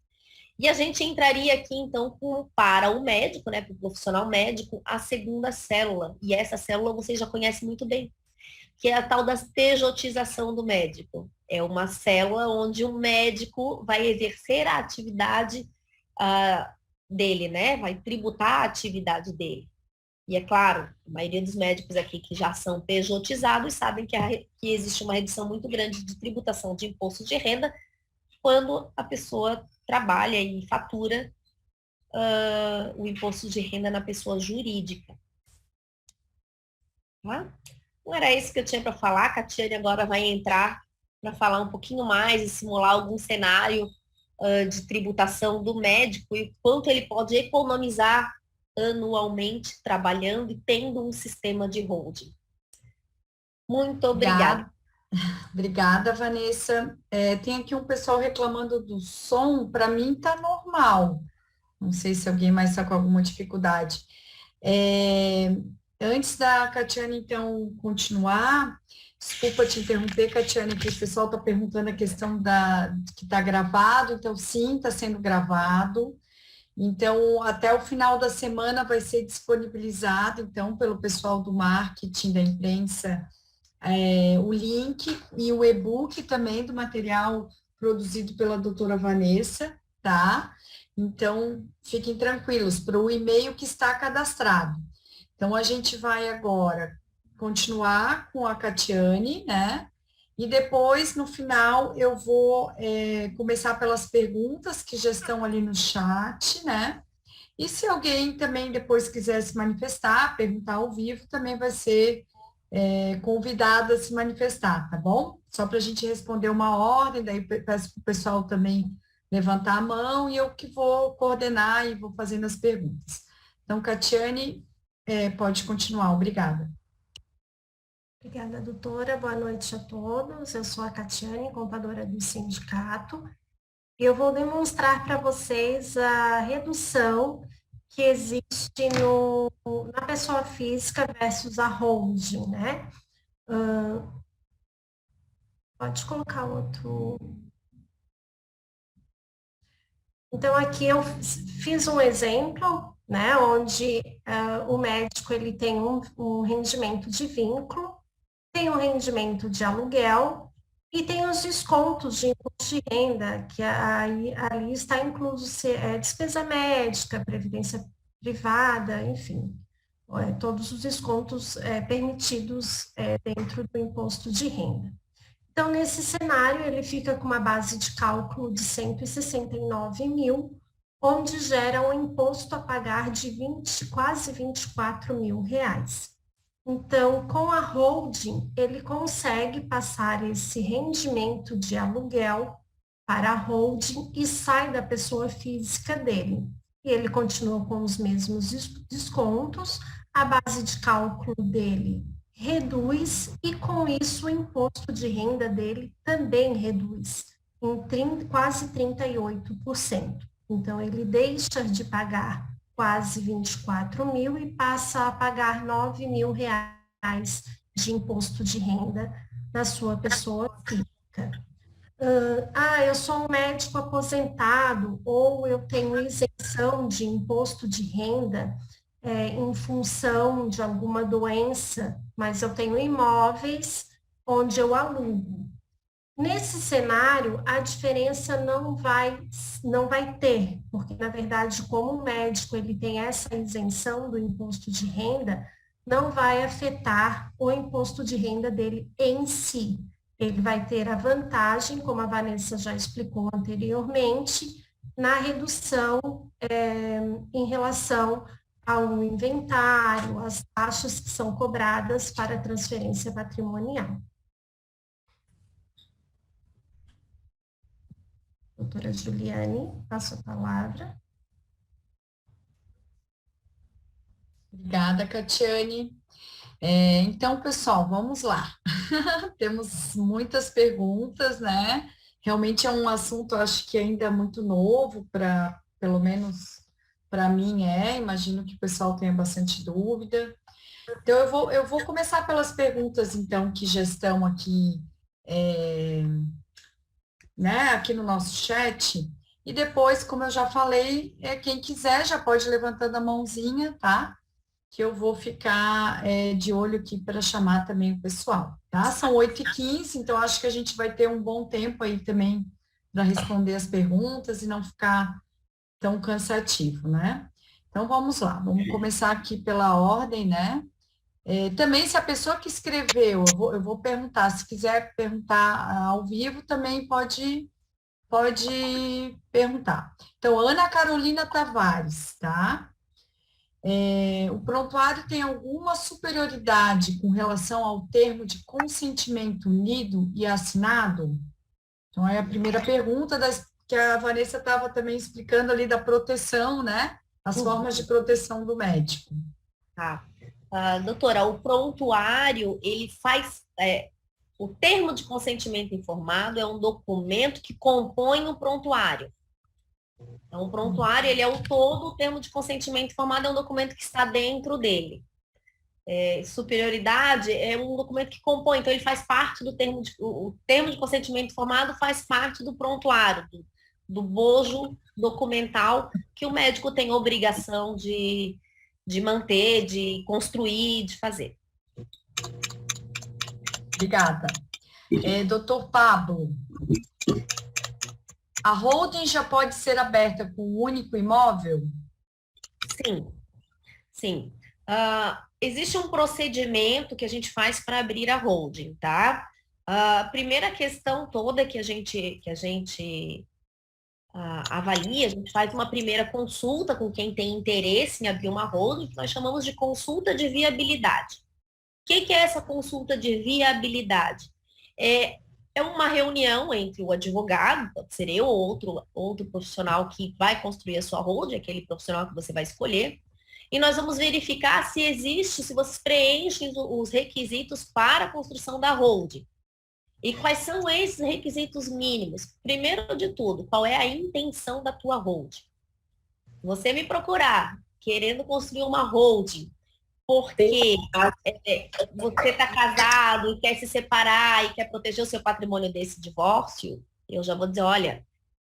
Speaker 2: E a gente entraria aqui, então, para o médico, né, para o profissional médico, a segunda célula. E essa célula vocês já conhecem muito bem, que é a tal da pejotização do médico. É uma célula onde o médico vai exercer a atividade dele, né? Vai tributar a atividade dele. E é claro, a maioria dos médicos aqui que já são pejotizados sabem que existe uma redução muito grande de tributação de imposto de renda quando a pessoa trabalha e fatura o imposto de renda na pessoa jurídica. Tá? Não era isso que eu tinha para falar. A Catiane agora vai entrar para falar um pouquinho mais e simular algum cenário de tributação do médico e quanto ele pode economizar anualmente trabalhando e tendo um sistema de holding. Muito obrigada.
Speaker 1: Obrigada, Vanessa. Tem aqui um pessoal reclamando do som, para mim está normal. Não sei se alguém mais está com alguma dificuldade. Antes da Catiane, então, continuar, desculpa te interromper, Catiane, que o pessoal está perguntando a questão que está gravado, então sim, está sendo gravado. Então, até o final da semana vai ser disponibilizado, então, pelo pessoal do marketing da imprensa, o link e o e-book também do material produzido pela doutora Vanessa, tá? Então, fiquem tranquilos, para o e-mail que está cadastrado. Então, a gente vai agora continuar com a Catiane, né? E depois, no final, eu vou começar pelas perguntas que já estão ali no chat, né? E se alguém também depois quiser se manifestar, perguntar ao vivo, também vai ser convidado a se manifestar, tá bom? Só para a gente responder uma ordem, daí peço para o pessoal também levantar a mão e eu que vou coordenar e vou fazendo as perguntas. Então, Catiane, pode continuar, obrigada.
Speaker 3: Obrigada, doutora. Boa noite a todos. Eu sou a Catiane, contadora do sindicato. Eu vou demonstrar para vocês a redução que existe na pessoa física versus a holding, né? Pode colocar outro. Então, aqui eu fiz um exemplo, né, onde o médico ele tem um rendimento de vínculo, tem um rendimento de aluguel e tem os descontos de imposto de renda, que ali está incluso despesa médica, previdência privada, enfim, todos os descontos permitidos dentro do imposto de renda. Então, nesse cenário, ele fica com uma base de cálculo de 169 mil, onde gera um imposto a pagar de quase 24 mil reais. Então, com a holding, ele consegue passar esse rendimento de aluguel para a holding e sai da pessoa física dele. E ele continua com os mesmos descontos, a base de cálculo dele reduz e, com isso, o imposto de renda dele também reduz em quase 38%. Então, ele deixa de pagar quase 24 mil e passa a pagar 9 mil reais de imposto de renda na sua pessoa física. Eu sou um médico aposentado ou eu tenho isenção de imposto de renda em função de alguma doença, mas eu tenho imóveis onde eu alugo. Nesse cenário, a diferença não vai ter, porque, na verdade, como o médico ele tem essa isenção do imposto de renda, não vai afetar o imposto de renda dele em si. Ele vai ter a vantagem, como a Vanessa já explicou anteriormente, na redução em relação ao inventário, às taxas que são cobradas para transferência patrimonial. Doutora Juliane, passo a palavra.
Speaker 1: Obrigada, Catiane. Então, pessoal, vamos lá. Temos muitas perguntas, né? Realmente é um assunto, acho que ainda muito novo, pelo menos para mim imagino que o pessoal tenha bastante dúvida. Então, eu vou começar pelas perguntas, então, que já estão aqui, né, aqui no nosso chat. E depois, como eu já falei, quem quiser já pode ir levantando a mãozinha, tá? Que eu vou ficar de olho aqui para chamar também o pessoal, tá? São 8h15, então acho que a gente vai ter um bom tempo aí também para responder as perguntas e não ficar tão cansativo, né? Então, vamos lá, vamos começar aqui pela ordem, né? Também, se a pessoa que escreveu, eu vou perguntar, se quiser perguntar ao vivo, também pode perguntar. Então, Ana Carolina Tavares, tá? O prontuário tem alguma superioridade com relação ao termo de consentimento lido e assinado? Então, é a primeira pergunta que a Vanessa estava também explicando ali da proteção, né? As formas de proteção do médico.
Speaker 2: Tá. Doutora, o prontuário, ele faz... o termo de consentimento informado é um documento que compõe o prontuário. Então, o prontuário, ele é o todo, o termo de consentimento informado é um documento que está dentro dele. Superioridade é um documento que compõe, então ele faz parte do termo o termo de consentimento informado faz parte do prontuário, do bojo documental que o médico tem obrigação de manter, de construir, de fazer.
Speaker 1: Obrigada. Doutor Pablo, a holding já pode ser aberta com um único imóvel?
Speaker 2: Sim, sim. Existe um procedimento que a gente faz para abrir a holding, tá? A primeira questão toda que a gente avalia, a gente faz uma primeira consulta com quem tem interesse em abrir uma holding, que nós chamamos de consulta de viabilidade. O que é essa consulta de viabilidade? É uma reunião entre o advogado, pode ser eu ou outro profissional que vai construir a sua holding, aquele profissional que você vai escolher, e nós vamos verificar se vocês preenchem os requisitos para a construção da holding. E quais são esses requisitos mínimos? Primeiro de tudo, qual é a intenção da tua holding? Você me procurar querendo construir uma holding porque você está casado e quer se separar e quer proteger o seu patrimônio desse divórcio, eu já vou dizer, olha,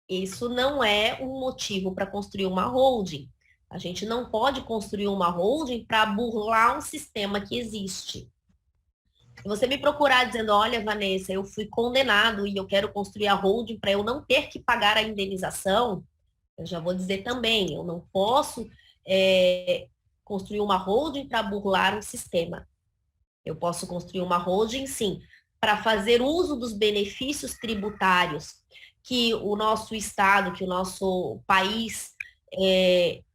Speaker 2: isso não é um motivo para construir uma holding. A gente não pode construir uma holding para burlar um sistema que existe. Se você me procurar dizendo, olha, Vanessa, eu fui condenado e eu quero construir a holding para eu não ter que pagar a indenização, eu já vou dizer também, eu não posso construir uma holding para burlar um sistema. Eu posso construir uma holding, sim, para fazer uso dos benefícios tributários que o nosso Estado, que o nosso país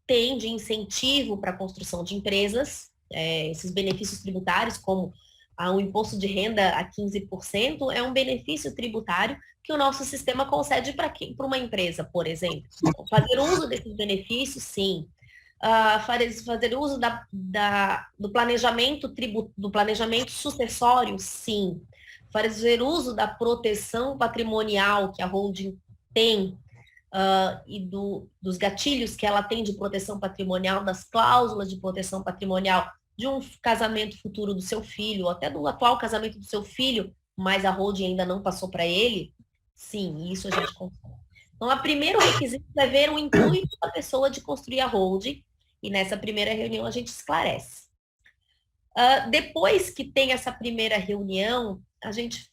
Speaker 2: tem de incentivo para a construção de empresas, esses benefícios tributários, como o imposto de renda a 15%, é um benefício tributário que o nosso sistema concede para uma empresa, por exemplo. Fazer uso desses benefícios, sim. Fazer uso do planejamento sucessório, sim. Fazer uso da proteção patrimonial que a holding tem e dos gatilhos que ela tem de proteção patrimonial, das cláusulas de proteção patrimonial de um casamento futuro do seu filho, ou até do atual casamento do seu filho, mas a holding ainda não passou para ele, sim, isso a gente consegue. Então, o primeiro requisito é ver o intuito da pessoa de construir a holding, e nessa primeira reunião a gente esclarece. Depois que tem essa primeira reunião, a gente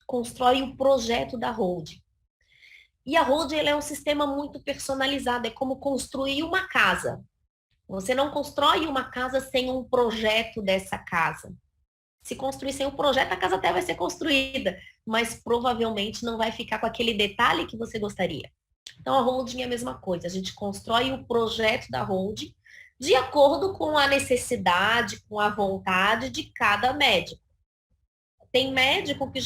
Speaker 2: constrói o projeto da holding. E a holding ela é um sistema muito personalizado, é como construir uma casa. Você não constrói uma casa sem um projeto dessa casa. Se construir sem um projeto, a casa até vai ser construída, mas provavelmente não vai ficar com aquele detalhe que você gostaria. Então, a holding é a mesma coisa. A gente constrói o projeto da holding de acordo com a necessidade, com a vontade de cada médico. Tem médico que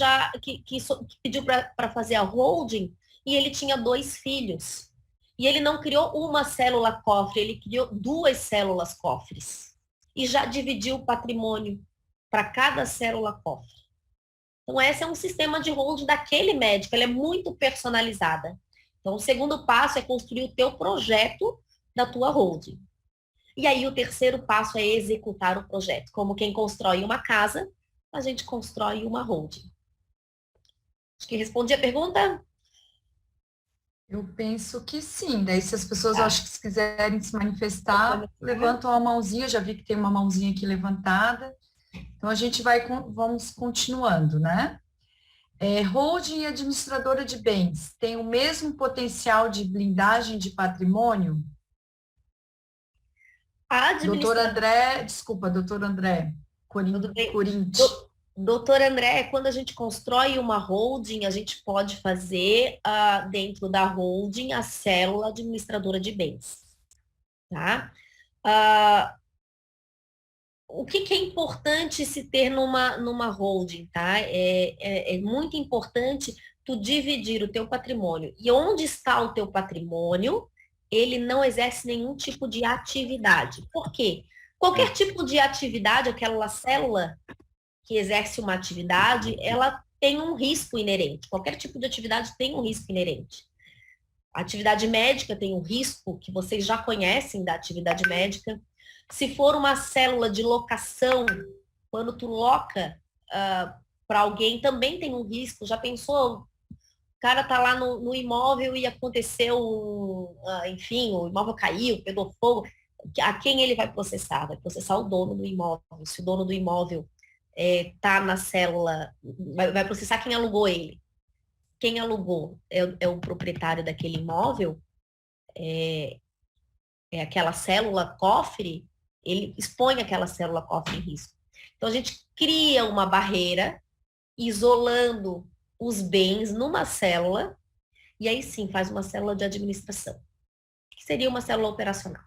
Speaker 2: pediu para fazer a holding e ele tinha 2 filhos. E ele não criou uma célula cofre, ele criou 2 células cofres. E já dividiu o patrimônio para cada célula cofre. Então, esse é um sistema de holding daquele médico, ela é muito personalizada. Então, o segundo passo é construir o teu projeto da tua holding. E aí, o terceiro passo é executar o projeto. Como quem constrói uma casa, a gente constrói uma holding. Acho que respondi a pergunta.
Speaker 1: Eu penso que sim. Daí, se as pessoas, acho que se quiserem se manifestar, levantam a mãozinha. Eu já vi que tem uma mãozinha aqui levantada. Então, a gente vamos continuando, né? Holding e administradora de bens tem o mesmo potencial de blindagem de patrimônio?
Speaker 2: A
Speaker 1: Doutor
Speaker 2: administradora,
Speaker 1: André, desculpa, doutor André,
Speaker 2: tudo bem?
Speaker 1: Corinti.
Speaker 2: Doutor André, quando a gente constrói uma holding, a gente pode fazer dentro da holding a célula administradora de bens, tá? Ah, o que é importante se ter numa holding, tá? É muito importante tu dividir o teu patrimônio. E onde está o teu patrimônio, ele não exerce nenhum tipo de atividade. Por quê? Qualquer tipo de atividade, aquela célula que exerce uma atividade, ela tem um risco inerente. Qualquer tipo de atividade tem um risco inerente. A atividade médica tem um risco que vocês já conhecem da atividade médica. Se for uma célula de locação, quando tu loca para alguém, também tem um risco. Já pensou? O cara tá lá no imóvel e aconteceu, enfim, o imóvel caiu, pegou fogo. A quem ele vai processar? Vai processar o dono do imóvel. Se o dono do imóvel tá na célula, vai processar quem alugou ele. Quem alugou é o proprietário daquele imóvel, é aquela célula cofre, ele expõe aquela célula cofre em risco. Então, a gente cria uma barreira, isolando os bens numa célula, e aí sim faz uma célula de administração, que seria uma célula operacional.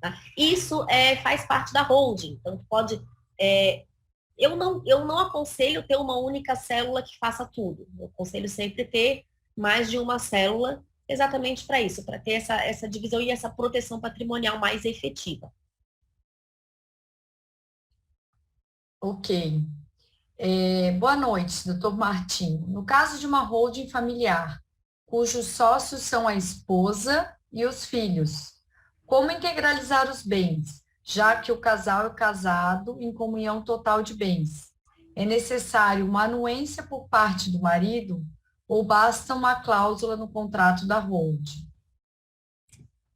Speaker 2: Tá? Isso faz parte da holding. Então, pode. Eu não aconselho ter uma única célula que faça tudo. Eu aconselho sempre ter mais de uma célula exatamente para isso, para ter essa divisão e essa proteção patrimonial mais efetiva.
Speaker 1: Ok. Boa noite, doutor Martim. No caso de uma holding familiar, cujos sócios são a esposa e os filhos, como integralizar os bens, já que o casal é casado em comunhão total de bens? É necessário uma anuência por parte do marido ou basta uma cláusula no contrato da holding?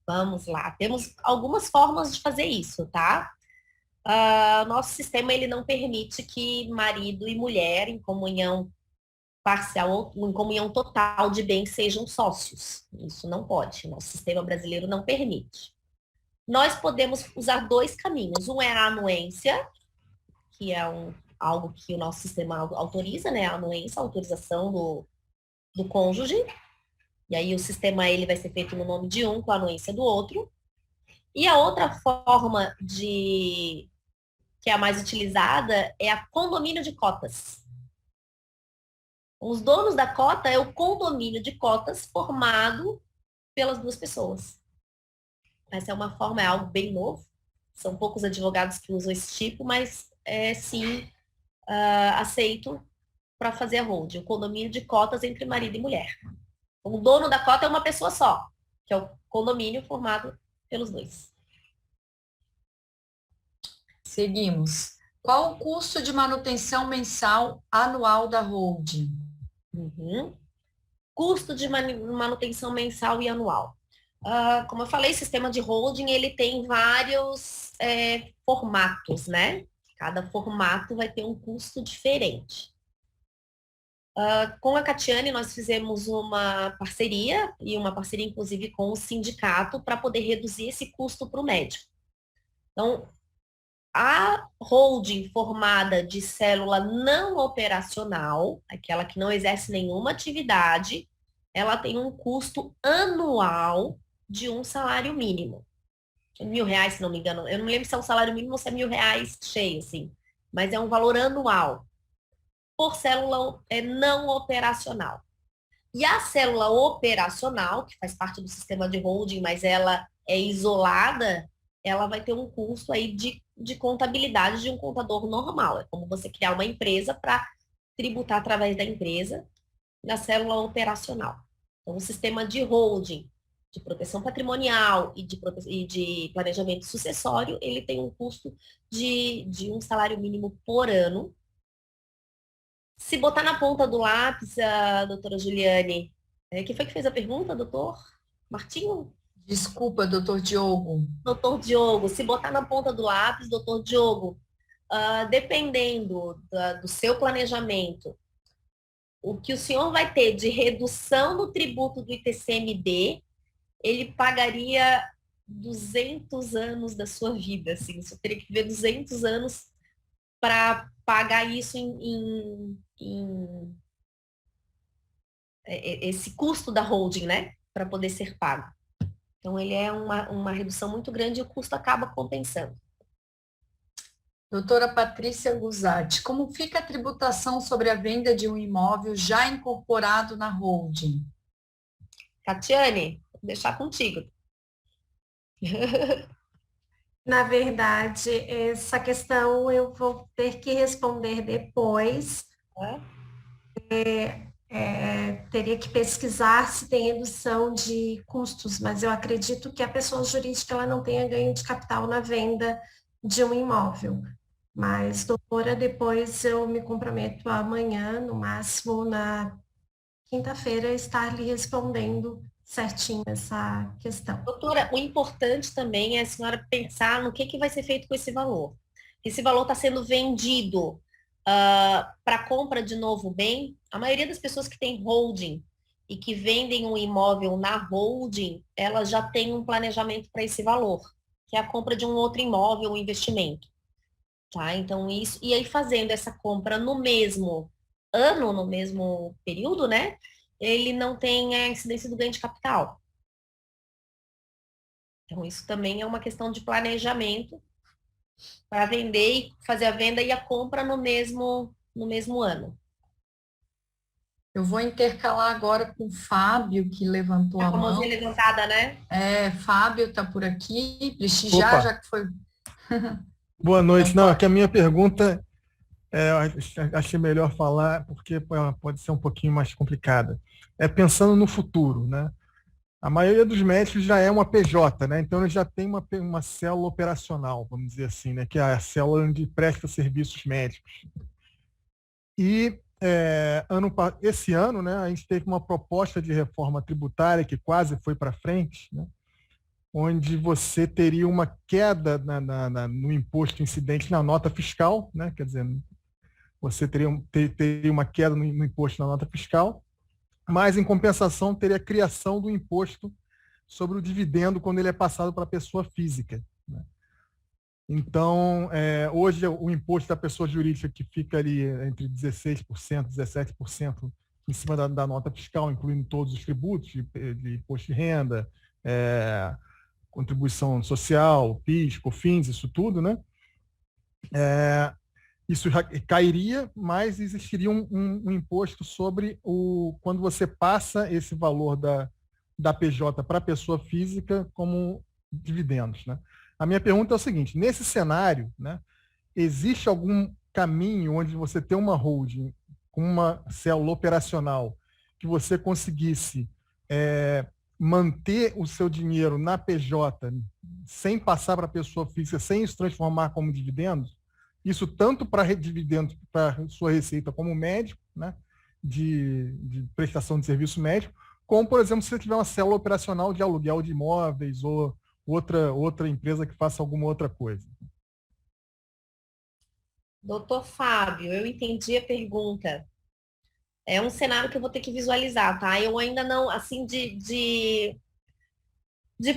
Speaker 2: Vamos lá. Temos algumas formas de fazer isso, tá? Nosso sistema ele não permite que marido e mulher em comunhão parcial ou em comunhão total de bens sejam sócios. Isso não pode. Nosso sistema brasileiro não permite. Nós podemos usar dois caminhos. Um é a anuência, que é algo que o nosso sistema autoriza, né? A anuência, a autorização do cônjuge. E aí o sistema ele vai ser feito no nome de um com a anuência do outro. E a outra forma que é a mais utilizada é a condomínio de cotas. Os donos da cota é o condomínio de cotas formado pelas duas pessoas. Essa é uma forma, é algo bem novo. São poucos advogados que usam esse tipo, mas sim aceito para fazer a holding. O condomínio de cotas entre marido e mulher. O dono da cota é uma pessoa só, que é o condomínio formado pelos dois.
Speaker 1: Seguimos. Qual o custo de manutenção mensal anual da holding?
Speaker 2: Custo de manutenção mensal e anual. Como eu falei, sistema de holding, ele tem vários formatos, né? Cada formato vai ter um custo diferente. Com a Catiane, nós fizemos uma parceria, e uma parceria, inclusive, com o sindicato, para poder reduzir esse custo para o médico. Então, a holding formada de célula não operacional, aquela que não exerce nenhuma atividade, ela tem um custo anual de um salário mínimo. R$1.000, se não me engano. Eu não me lembro se é um salário mínimo ou se é R$1.000 cheio, assim. Mas é um valor anual por célula não operacional. E a célula operacional, que faz parte do sistema de holding, mas ela é isolada, ela vai ter um custo aí de contabilidade de um contador normal. É como você criar uma empresa para tributar através da empresa na célula operacional. Então, o sistema de holding, de proteção patrimonial e de planejamento sucessório, ele tem um custo de um salário mínimo por ano. Se botar na ponta do lápis, a doutora Juliane, quem foi que fez a pergunta, doutor Martinho?
Speaker 1: Desculpa, doutor Diogo.
Speaker 2: Doutor Diogo, se botar na ponta do lápis, doutor Diogo, dependendo do seu planejamento, o que o senhor vai ter de redução do tributo do ITCMD, ele pagaria 200 anos da sua vida, assim, você teria que ver 200 anos para pagar isso esse custo da holding, né, para poder ser pago. Então, ele é uma redução muito grande e o custo acaba compensando.
Speaker 1: Doutora Patrícia Guzatti, como fica a tributação sobre a venda de um imóvel já incorporado na holding?
Speaker 2: Catiane, vou deixar contigo.
Speaker 3: Na verdade, essa questão eu vou ter que responder depois. Teria que pesquisar se tem redução de custos, mas eu acredito que a pessoa jurídica ela não tenha ganho de capital na venda de um imóvel. Mas, doutora, depois eu me comprometo amanhã, no máximo na quinta-feira, estar lhe respondendo certinho essa questão.
Speaker 2: Doutora, o importante também é a senhora pensar no que vai ser feito com esse valor. Esse valor está sendo vendido para compra de novo bem. A maioria das pessoas que tem holding e que vendem um imóvel na holding, elas já têm um planejamento para esse valor, que é a compra de um outro imóvel, um investimento. Tá? Então, isso. E aí, fazendo essa compra no mesmo ano, no mesmo período, né? Ele não tem a incidência do ganho de capital. Então, isso também é uma questão de planejamento para vender e fazer a venda e a compra no mesmo ano.
Speaker 1: Eu vou intercalar agora com o Fábio, que levantou a mão.
Speaker 2: mãozinha levantada, né?
Speaker 1: Fábio está por aqui, prestigiar,
Speaker 4: Opa.
Speaker 1: já que foi...
Speaker 4: Boa noite. Não, aqui a minha pergunta, achei melhor falar, porque pode ser um pouquinho mais complicada. Pensando no futuro, né? A maioria dos médicos já é uma PJ, né? Então ele já tem uma célula operacional, vamos dizer assim, né? Que é a célula onde presta serviços médicos. E esse ano, né, a gente teve uma proposta de reforma tributária que quase foi para frente, né? Onde você teria uma queda no imposto incidente na nota fiscal, né? Quer dizer, você teria uma queda no imposto na nota fiscal, mas, em compensação, teria a criação do imposto sobre o dividendo quando ele é passado para a pessoa física, né? Então, hoje, o imposto da pessoa jurídica que fica ali entre 16%, 17% em cima da nota fiscal, incluindo todos os tributos de imposto de renda, contribuição social, PIS, COFINS, isso tudo, né? Isso já cairia, mas existiria um imposto sobre quando você passa esse valor da PJ para a pessoa física como dividendos, né? A minha pergunta é o seguinte: nesse cenário, né, existe algum caminho onde você tem uma holding com uma célula operacional que você conseguisse manter o seu dinheiro na PJ sem passar para a pessoa física, sem se transformar como dividendos? Isso tanto para dividendos para sua receita como médico, né, de prestação de serviço médico, como, por exemplo, se você tiver uma célula operacional de aluguel de imóveis ou outra empresa que faça alguma outra coisa.
Speaker 2: Doutor Fábio, eu entendi a pergunta. É um cenário que eu vou ter que visualizar, tá? Eu ainda não, assim, de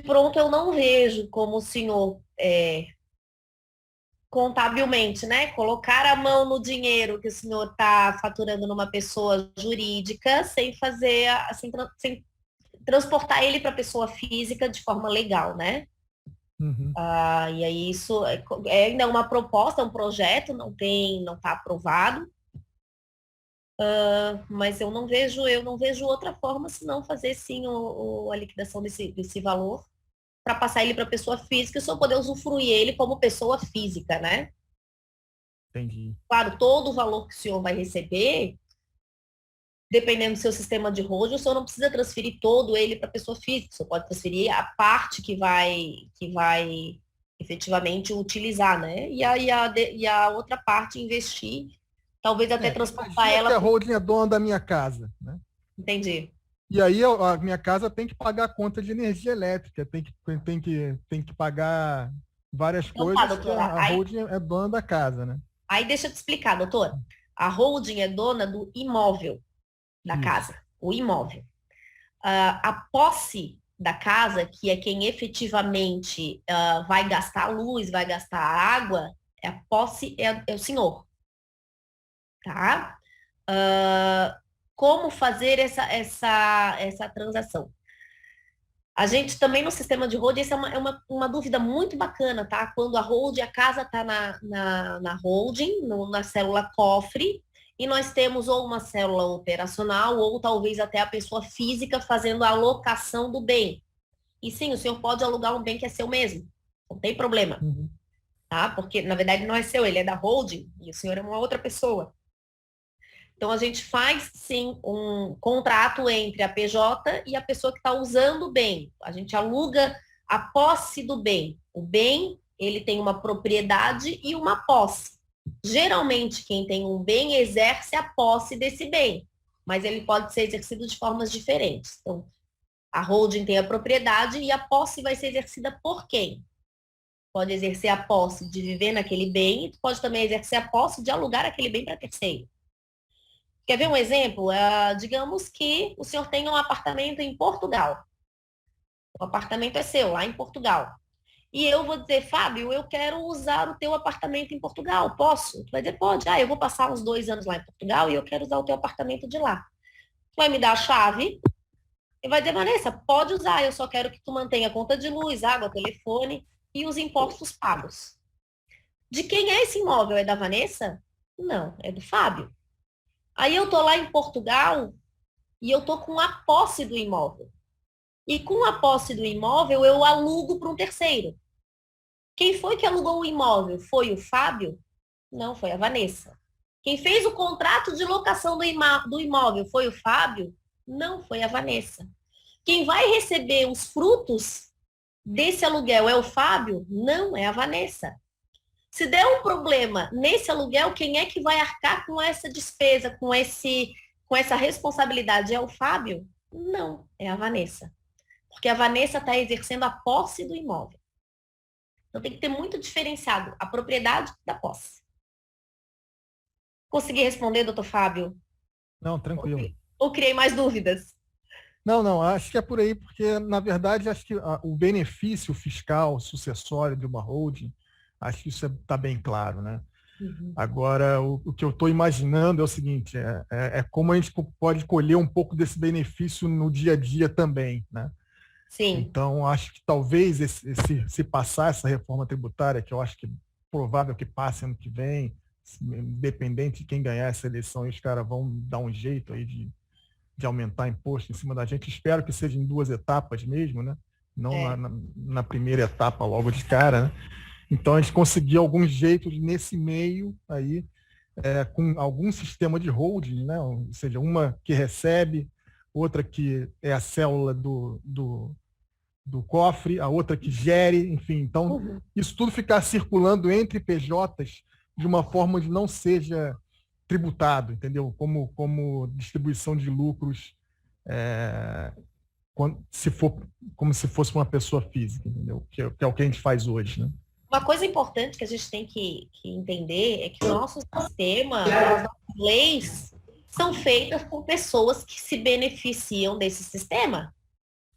Speaker 2: pronto, eu não vejo como o senhor contabilmente, né? Colocar a mão no dinheiro que o senhor está faturando numa pessoa jurídica sem fazer, sem transportar ele para a pessoa física de forma legal, né?
Speaker 4: Uhum.
Speaker 2: E aí isso é ainda uma proposta, um projeto, não está aprovado. Mas eu não vejo outra forma senão fazer sim a liquidação desse valor para passar ele para pessoa física e só poder usufruir ele como pessoa física, né?
Speaker 4: Entendi.
Speaker 2: Claro, todo o valor que o senhor vai receber, dependendo do seu sistema de holding, o senhor não precisa transferir todo ele para a pessoa física, o senhor pode transferir a parte que vai efetivamente utilizar, né? E a outra parte investir, talvez até transportar ela.
Speaker 4: Que a holding é dona da minha casa, né?
Speaker 2: Entendi.
Speaker 4: E aí a minha casa tem que pagar a conta de energia elétrica, tem que pagar várias coisas,
Speaker 2: tá, doutora,
Speaker 4: a holding é dona da casa, né?
Speaker 2: Aí deixa eu te explicar, doutor. A holding é dona do imóvel. da
Speaker 4: Isso.
Speaker 2: casa, o imóvel. A posse da casa, que é quem efetivamente vai gastar a luz, vai gastar a água, a posse é o senhor, tá? Como fazer essa transação? A gente também no sistema de holding, essa é uma dúvida muito bacana, tá? Quando a casa está na holding, na célula cofre, e nós temos ou uma célula operacional, ou talvez até a pessoa física fazendo a alocação do bem. E sim, o senhor pode alugar um bem que é seu mesmo, não tem problema, tá? Porque, na verdade, não é seu, ele é da holding, e o senhor é uma outra pessoa. Então, a gente faz, sim, um contrato entre a PJ e a pessoa que está usando o bem. A gente aluga a posse do bem. O bem, ele tem uma propriedade e uma posse. Geralmente, quem tem um bem exerce a posse desse bem, mas ele pode ser exercido de formas diferentes. Então, a holding tem a propriedade e a posse vai ser exercida por quem? Pode exercer a posse de viver naquele bem e pode também exercer a posse de alugar aquele bem para terceiro. Quer ver um exemplo? Digamos que o senhor tem um apartamento em Portugal. O apartamento é seu, lá em Portugal. E eu vou dizer, Fábio, eu quero usar o teu apartamento em Portugal, posso? Tu vai dizer, pode. Eu vou passar uns 2 anos lá em Portugal e eu quero usar o teu apartamento de lá. Tu vai me dar a chave e vai dizer, Vanessa, pode usar, eu só quero que tu mantenha a conta de luz, água, telefone e os impostos pagos. De quem é esse imóvel? É da Vanessa? Não, é do Fábio. Aí eu tô lá em Portugal e eu tô com a posse do imóvel. E com a posse do imóvel, eu alugo para um terceiro. Quem foi que alugou o imóvel? Foi o Fábio? Não, foi a Vanessa. Quem fez o contrato de locação do imóvel foi o Fábio? Não, foi a Vanessa. Quem vai receber os frutos desse aluguel é o Fábio? Não, é a Vanessa. Se der um problema nesse aluguel, quem é que vai arcar com essa despesa, com essa responsabilidade? É o Fábio? Não, é a Vanessa. Porque a Vanessa está exercendo a posse do imóvel. Então tem que ter muito diferenciado a propriedade da posse. Consegui responder, doutor Fábio?
Speaker 4: Não, tranquilo.
Speaker 2: Ou criei mais dúvidas?
Speaker 4: Não, acho que é por aí, porque, na verdade, acho que o benefício fiscal sucessório de uma holding, acho que isso está bem claro, né?
Speaker 2: Uhum.
Speaker 4: Agora, o que eu estou imaginando é o seguinte, é como a gente pode colher um pouco desse benefício no dia a dia também, né?
Speaker 2: Sim.
Speaker 4: Então, acho que talvez se passar essa reforma tributária, que eu acho que é provável que passe ano que vem, independente de quem ganhar essa eleição, e os caras vão dar um jeito aí de aumentar imposto em cima da gente. Espero que seja em 2 etapas mesmo, né? Não na primeira etapa logo de cara, né? Então, a gente conseguir alguns jeitos nesse meio aí, com algum sistema de holding, né? Ou seja, uma que recebe, outra que é a célula do cofre, a outra que gere, enfim. Então, isso tudo ficar circulando entre PJs de uma forma de não seja tributado, entendeu? Como distribuição de lucros, como se fosse uma pessoa física, entendeu? Que é o que a gente faz hoje, né?
Speaker 2: Uma coisa importante que a gente tem que entender é que o nosso sistema, as nossas leis, são feitas por pessoas que se beneficiam desse sistema.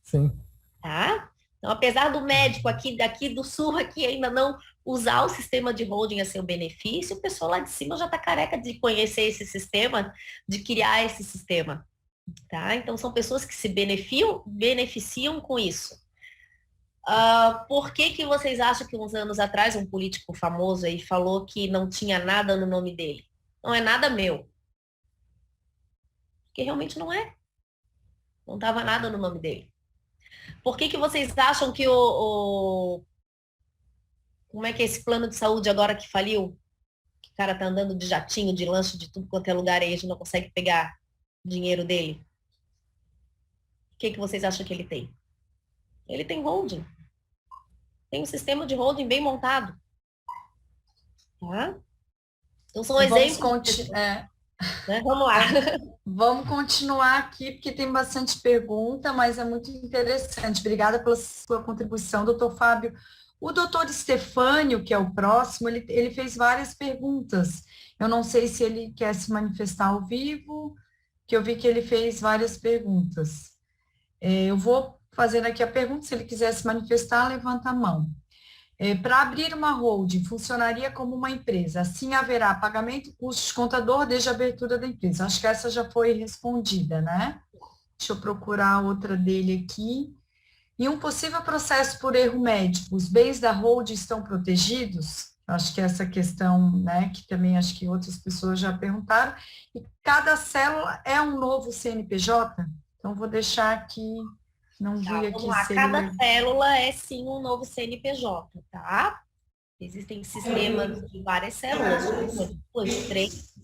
Speaker 4: Sim.
Speaker 2: Tá? Então, apesar do médico daqui do sul aqui ainda não usar o sistema de holding a seu benefício, o pessoal lá de cima já está careca de conhecer esse sistema, de criar esse sistema. Tá? Então, são pessoas que se beneficiam com isso. Por que vocês acham que uns anos atrás um político famoso aí falou que não tinha nada no nome dele? Não é nada meu. Porque realmente não é. Não estava nada no nome dele. Por que vocês acham que como é que é esse plano de saúde agora que faliu? Que o cara tá andando de jatinho, de lanche, de tudo quanto é lugar aí, a gente não consegue pegar dinheiro dele. O que vocês acham que ele tem? Ele tem holding. Tem um sistema de holding bem montado. Tá? Então são exemplos. Né? Vamos lá.
Speaker 1: Vamos continuar aqui, porque tem bastante pergunta, mas é muito interessante. Obrigada pela sua contribuição, doutor Fábio. O doutor Estefânio, que é o próximo, ele fez várias perguntas. Eu não sei se ele quer se manifestar ao vivo. que eu vi que ele fez várias perguntas. Eu vou fazendo aqui a pergunta, se ele quiser se manifestar, levanta a mão. Para abrir uma holding, funcionaria como uma empresa, assim haverá pagamento, custos, contador desde a abertura da empresa. Acho que essa já foi respondida, né? Deixa eu procurar outra dele aqui. Em um possível processo por erro médico, os bens da holding estão protegidos? Acho que essa questão, né, que também acho que outras pessoas já perguntaram. E cada célula é um novo CNPJ? Então, vou deixar aqui, não vi aqui
Speaker 2: Vamos lá,
Speaker 1: se
Speaker 2: cada
Speaker 1: ele...
Speaker 2: célula é sim um novo CNPJ, tá? Existem sistemas de várias células, de duas, de três.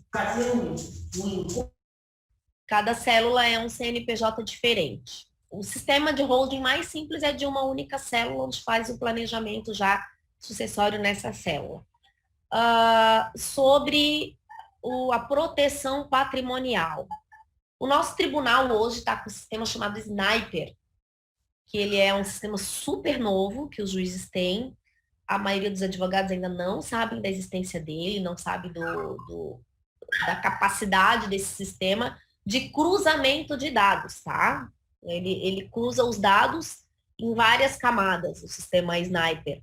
Speaker 2: Cada célula é um CNPJ diferente. O sistema de holding mais simples é de uma única célula, onde faz o planejamento já sucessório nessa célula. Sobre a proteção patrimonial. O nosso tribunal hoje está com um sistema chamado Sniper, que ele é um sistema super novo que os juízes têm. A maioria dos advogados ainda não sabem da existência dele, não sabe da capacidade desse sistema de cruzamento de dados, tá? Ele cruza os dados em várias camadas, o sistema Sniper.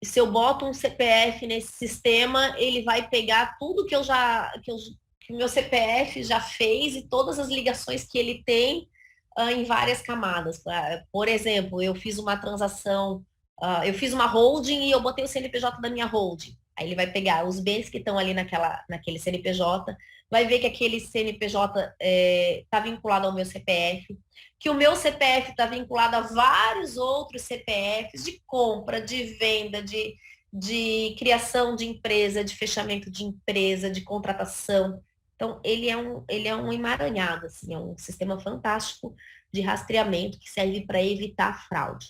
Speaker 2: Se eu boto um CPF nesse sistema, ele vai pegar tudo que o meu CPF já fez e todas as ligações que ele tem em várias camadas. Por exemplo, eu fiz uma transação, eu fiz uma holding e eu botei o CNPJ da minha holding. Aí ele vai pegar os bens que estão ali naquele CNPJ, vai ver que aquele CNPJ está vinculado ao meu CPF, que o meu CPF está vinculado a vários outros CPFs de compra, de venda, de criação de empresa, de fechamento de empresa, de contratação. Então, ele é um emaranhado, assim, é um sistema fantástico de rastreamento que serve para evitar fraude.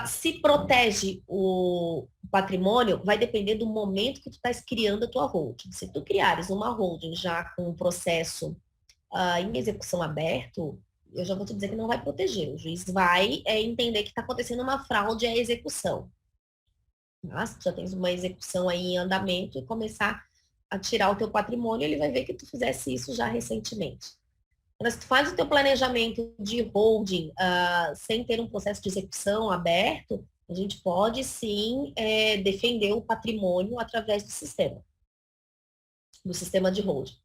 Speaker 2: Se protege o patrimônio, vai depender do momento que tu estás criando a tua holding. Se tu criares uma holding já com um processo em execução aberto, eu já vou te dizer que não vai proteger. O juiz vai entender que está acontecendo uma fraude à execução. Mas tu já tens uma execução aí em andamento e começar a tirar o teu patrimônio, ele vai ver que tu fizesse isso já recentemente. Mas se tu faz o teu planejamento de holding sem ter um processo de execução aberto, a gente pode sim defender o patrimônio através do sistema de holding.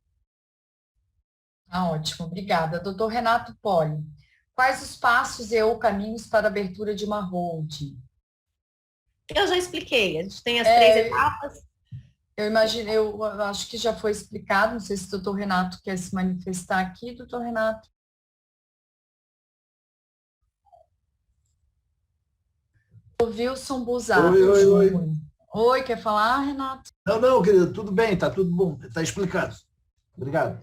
Speaker 1: Ótimo, obrigada. Doutor Renato Poli, quais os passos ou caminhos para a abertura de uma holding?
Speaker 2: Eu já expliquei, a gente tem as 3 etapas.
Speaker 1: Eu imagino, eu acho que já foi explicado, não sei se o doutor Renato quer se manifestar aqui, doutor Renato. O Wilson Busato.
Speaker 5: Oi.
Speaker 1: Oi, quer falar, Renato?
Speaker 5: Não, querido, tudo bem, tá tudo bom, tá explicado. Obrigado.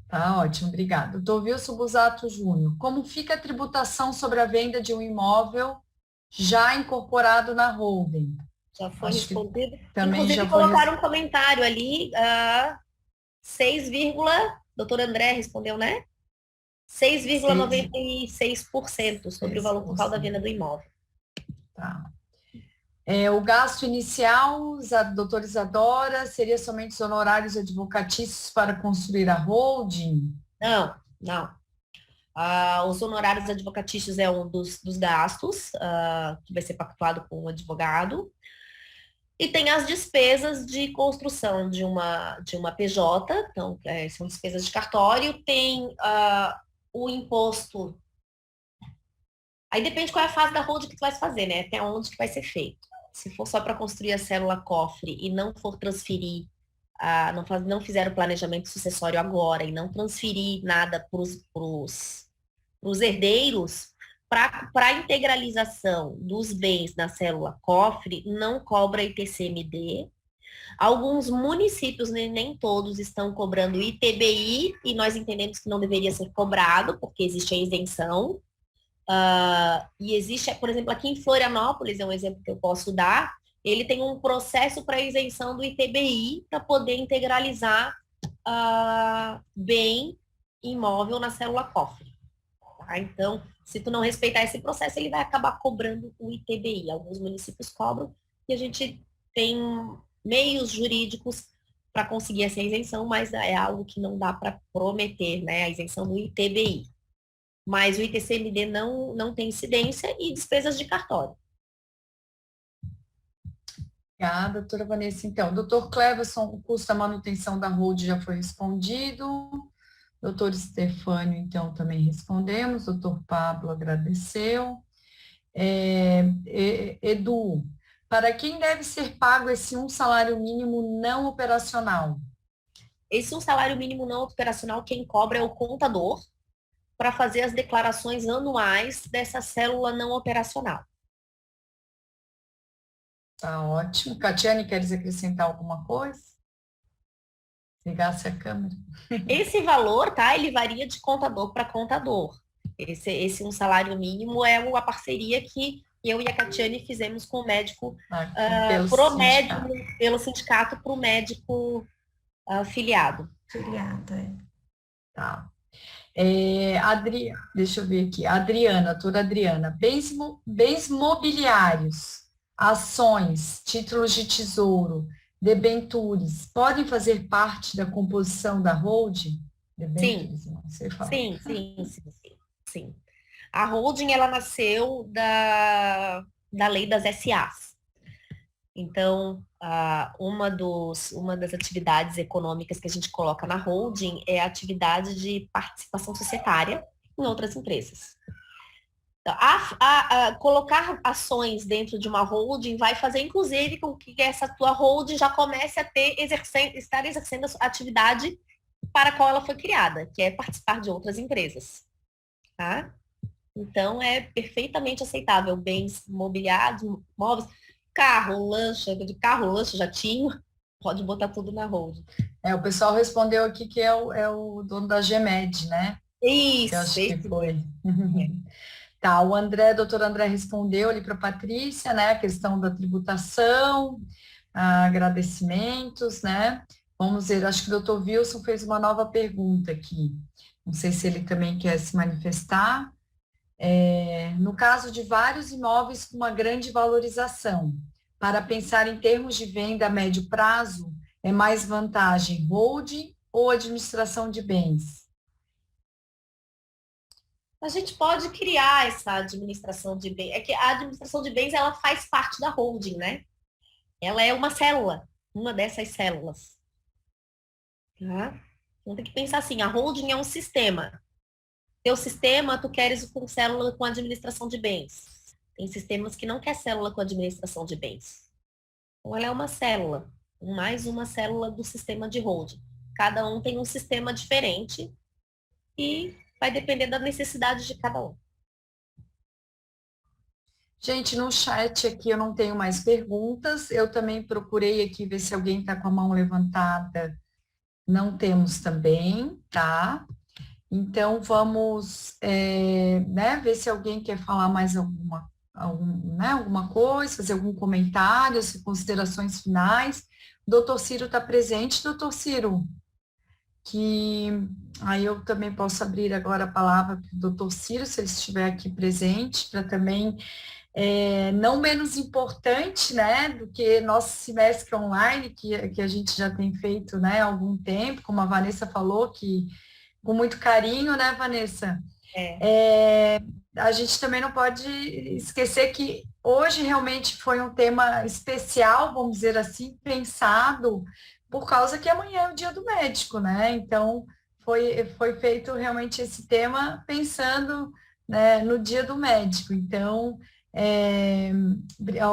Speaker 1: Tá ótimo, obrigada. Doutor Wilson Busato Júnior, como fica a tributação sobre a venda de um imóvel já incorporado na holding?
Speaker 2: Já foi respondido.
Speaker 1: Também
Speaker 2: inclusive,
Speaker 1: já foi
Speaker 2: colocaram um comentário ali, 6, doutor André respondeu, né? 6,96% sobre o valor total da venda do imóvel.
Speaker 1: Tá. O gasto inicial, doutora Isadora, seria somente os honorários advocatícios para construir a holding?
Speaker 2: Não. Os honorários advocatícios é um dos gastos que vai ser pactuado com o advogado. E tem as despesas de construção de uma PJ, então são despesas de cartório, tem o imposto. Aí depende qual é a fase da holding que tu vai fazer, né? Até onde que vai ser feito. Se for só para construir a célula cofre e não for transferir, não fizer o planejamento sucessório agora e não transferir nada para os herdeiros, para a integralização dos bens na célula cofre, não cobra ITCMD. Alguns municípios, nem todos, estão cobrando ITBI, e nós entendemos que não deveria ser cobrado, porque existe a isenção. E existe, por exemplo, aqui em Florianópolis, é um exemplo que eu posso dar, ele tem um processo para isenção do ITBI para poder integralizar bem imóvel na célula cofre. Tá? Então, se tu não respeitar esse processo, ele vai acabar cobrando o ITBI. Alguns municípios cobram e a gente tem meios jurídicos para conseguir essa isenção, mas é algo que não dá para prometer, né? A isenção do ITBI. Mas o ITCMD não tem incidência e despesas de cartório.
Speaker 1: Obrigada, doutora Vanessa. Então, doutor Cleverson, o custo da manutenção da hold já foi respondido. Doutor Stefânio, então, também respondemos. Doutor Pablo agradeceu. Edu, para quem deve ser pago esse salário mínimo não operacional?
Speaker 2: Esse salário mínimo não operacional, quem cobra é o contador para fazer as declarações anuais dessa célula não operacional.
Speaker 1: Tá ótimo. Catiane, queres acrescentar alguma coisa? Ligasse a câmera.
Speaker 2: Esse valor, tá? Ele varia de contador para contador. Esse salário mínimo é uma parceria que eu e a Catiane fizemos com o médico, pelo sindicato para o médico filiado.
Speaker 3: Filiado, é.
Speaker 1: Tá. Deixa eu ver aqui. Doutora Adriana, bens mobiliários, ações, títulos de tesouro, debentures, podem fazer parte da composição da holding? Debentures,
Speaker 2: Sim.
Speaker 1: Você fala.
Speaker 2: Sim. A holding, ela nasceu da lei das SAs. Então, uma das atividades econômicas que a gente coloca na holding é a atividade de participação societária em outras empresas. Então, colocar ações dentro de uma holding vai fazer, inclusive, com que essa tua holding já comece a estar exercendo a atividade para a qual ela foi criada, que é participar de outras empresas. Tá? Então, é perfeitamente aceitável bens mobiliários, móveis, carro, lancha, jatinho, pode botar tudo na holding.
Speaker 1: O pessoal respondeu aqui que é o dono da GEMED, né?
Speaker 2: Isso.
Speaker 1: Eu acho que foi. Tá, doutor André respondeu ali para a Patrícia, né? A questão da tributação, agradecimentos, né? Vamos ver, acho que o doutor Wilson fez uma nova pergunta aqui. Não sei se ele também quer se manifestar. No caso de vários imóveis com uma grande valorização, para pensar em termos de venda a médio prazo, é mais vantagem holding ou administração de bens?
Speaker 2: A gente pode criar essa administração de bens. É que a administração de bens, ela faz parte da holding, né? Ela é uma célula, uma dessas células. Tá? Então tem que pensar assim, a holding é um sistema. Teu sistema, tu queres com célula com administração de bens. Tem sistemas que não quer célula com administração de bens. Então, ela é uma célula, mais uma célula do sistema de holding. Cada um tem um sistema diferente e vai depender da necessidade de cada um.
Speaker 1: Gente, no chat aqui eu não tenho mais perguntas. Eu também procurei aqui ver se alguém está com a mão levantada. Não temos também, tá? Então, vamos ver se alguém quer falar mais alguma coisa, fazer algum comentário, considerações finais. O doutor Ciro está presente. Doutor Ciro, que aí eu também posso abrir agora a palavra para o doutor Ciro, se ele estiver aqui presente, para também, não menos importante, né, do que nosso semestre online, que a gente já tem feito, né, há algum tempo, como a Vanessa falou, que com muito carinho, né, Vanessa? A gente também não pode esquecer que hoje realmente foi um tema especial, vamos dizer assim, pensado, por causa que amanhã é o dia do médico, né? Então, foi feito realmente esse tema pensando, né, no dia do médico. Então,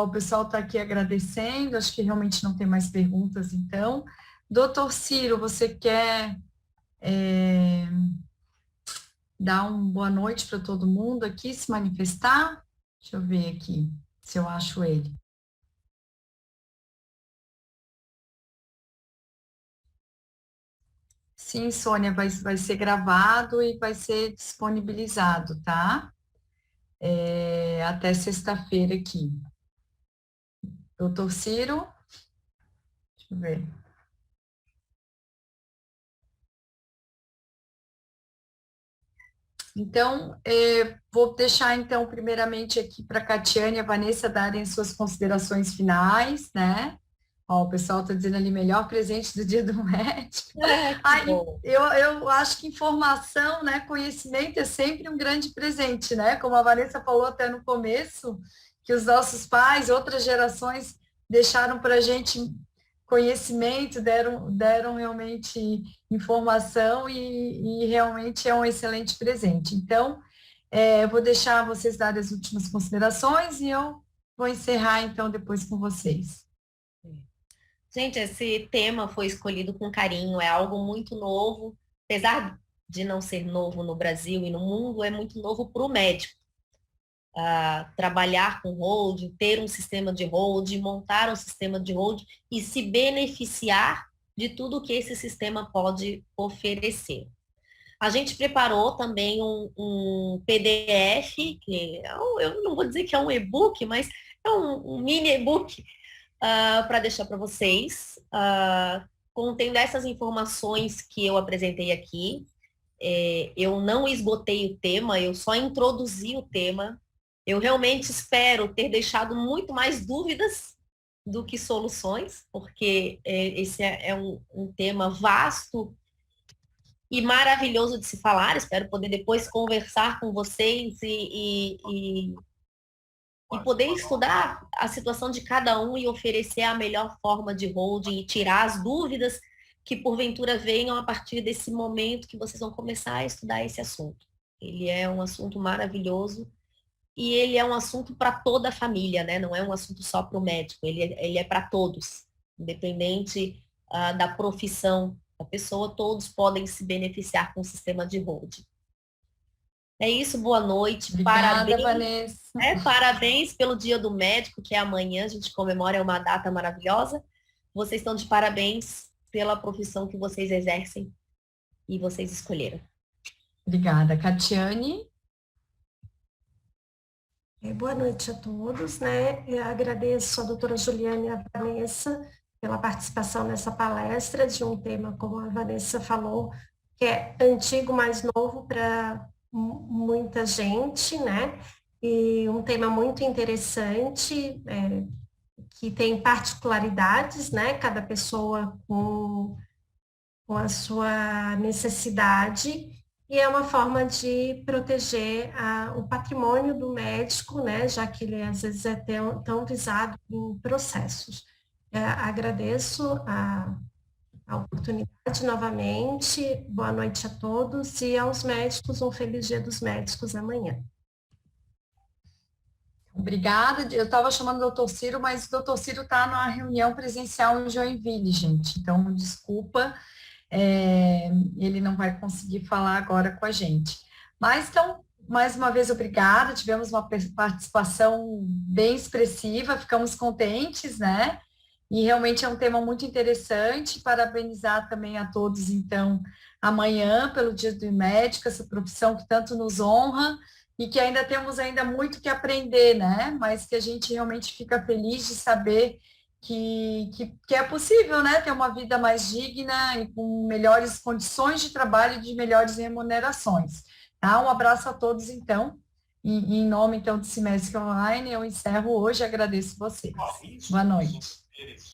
Speaker 1: o pessoal está aqui agradecendo, acho que realmente não tem mais perguntas, então. Doutor Ciro, você quer dar uma boa noite para todo mundo aqui, se manifestar? Deixa eu ver aqui, se eu acho ele. Sim, Sônia, vai ser gravado e vai ser disponibilizado, tá? Até sexta-feira aqui. Doutor Ciro? Deixa eu ver. Então, vou deixar, então, primeiramente aqui para a Catiane e a Vanessa darem suas considerações finais, né? Ó, o pessoal está dizendo ali, melhor presente do Dia do Médico.
Speaker 2: Que bom.
Speaker 1: Eu acho que informação, né, conhecimento é sempre um grande presente, né? Como a Vanessa falou até no começo, que os nossos pais, outras gerações deixaram para a gente conhecimento, deram realmente informação e realmente é um excelente presente. Então, eu vou deixar vocês darem as últimas considerações e eu vou encerrar, então, depois com vocês.
Speaker 2: Gente, esse tema foi escolhido com carinho, é algo muito novo, apesar de não ser novo no Brasil e no mundo, é muito novo para o médico. Trabalhar com holding, ter um sistema de holding, montar um sistema de holding e se beneficiar de tudo que esse sistema pode oferecer. A gente preparou também um PDF, que eu não vou dizer que é um e-book, mas é um mini e-book para deixar para vocês, contendo essas informações que eu apresentei aqui. Eu não esgotei o tema, eu só introduzi o tema. Eu realmente espero ter deixado muito mais dúvidas do que soluções, porque esse é um tema vasto e maravilhoso de se falar. Espero poder depois conversar com vocês e poder estudar a situação de cada um e oferecer a melhor forma de holding e tirar as dúvidas que porventura venham a partir desse momento que vocês vão começar a estudar esse assunto. Ele é um assunto maravilhoso e ele é um assunto para toda a família, né? Não é um assunto só para o médico, ele é para todos, independente da profissão da pessoa, todos podem se beneficiar com o sistema de holding. É isso, boa noite.
Speaker 1: Obrigada,
Speaker 2: Parabéns,
Speaker 1: Vanessa.
Speaker 2: Parabéns pelo Dia do Médico, que é amanhã, a gente comemora, é uma data maravilhosa. Vocês estão de parabéns pela profissão que vocês exercem e vocês escolheram.
Speaker 1: Obrigada. Catiane?
Speaker 3: Boa noite a todos, né? Eu agradeço a doutora Juliane e a Vanessa pela participação nessa palestra de um tema, como a Vanessa falou, que é antigo, mas novo para muita gente, né? E um tema muito interessante, que tem particularidades, né? Cada pessoa com a sua necessidade, e é uma forma de proteger o patrimônio do médico, né? Já que ele às vezes é tão visado em processos. Agradeço a oportunidade novamente, boa noite a todos e aos médicos, um feliz Dia dos Médicos amanhã.
Speaker 1: Obrigada. Eu estava chamando o doutor Ciro, mas o doutor Ciro está numa reunião presencial em Joinville, gente. Então, desculpa, ele não vai conseguir falar agora com a gente. Mas, então, mais uma vez, obrigada. Tivemos uma participação bem expressiva, ficamos contentes, né? E realmente é um tema muito interessante. Parabenizar também a todos, então, amanhã, pelo Dia do Médico, essa profissão que tanto nos honra e que ainda temos muito que aprender, né? Mas que a gente realmente fica feliz de saber que é possível, né? Ter uma vida mais digna e com melhores condições de trabalho e de melhores remunerações. Tá? Um abraço a todos, então. E em nome, então, do Semestre Online, eu encerro hoje. Agradeço vocês. Boa noite.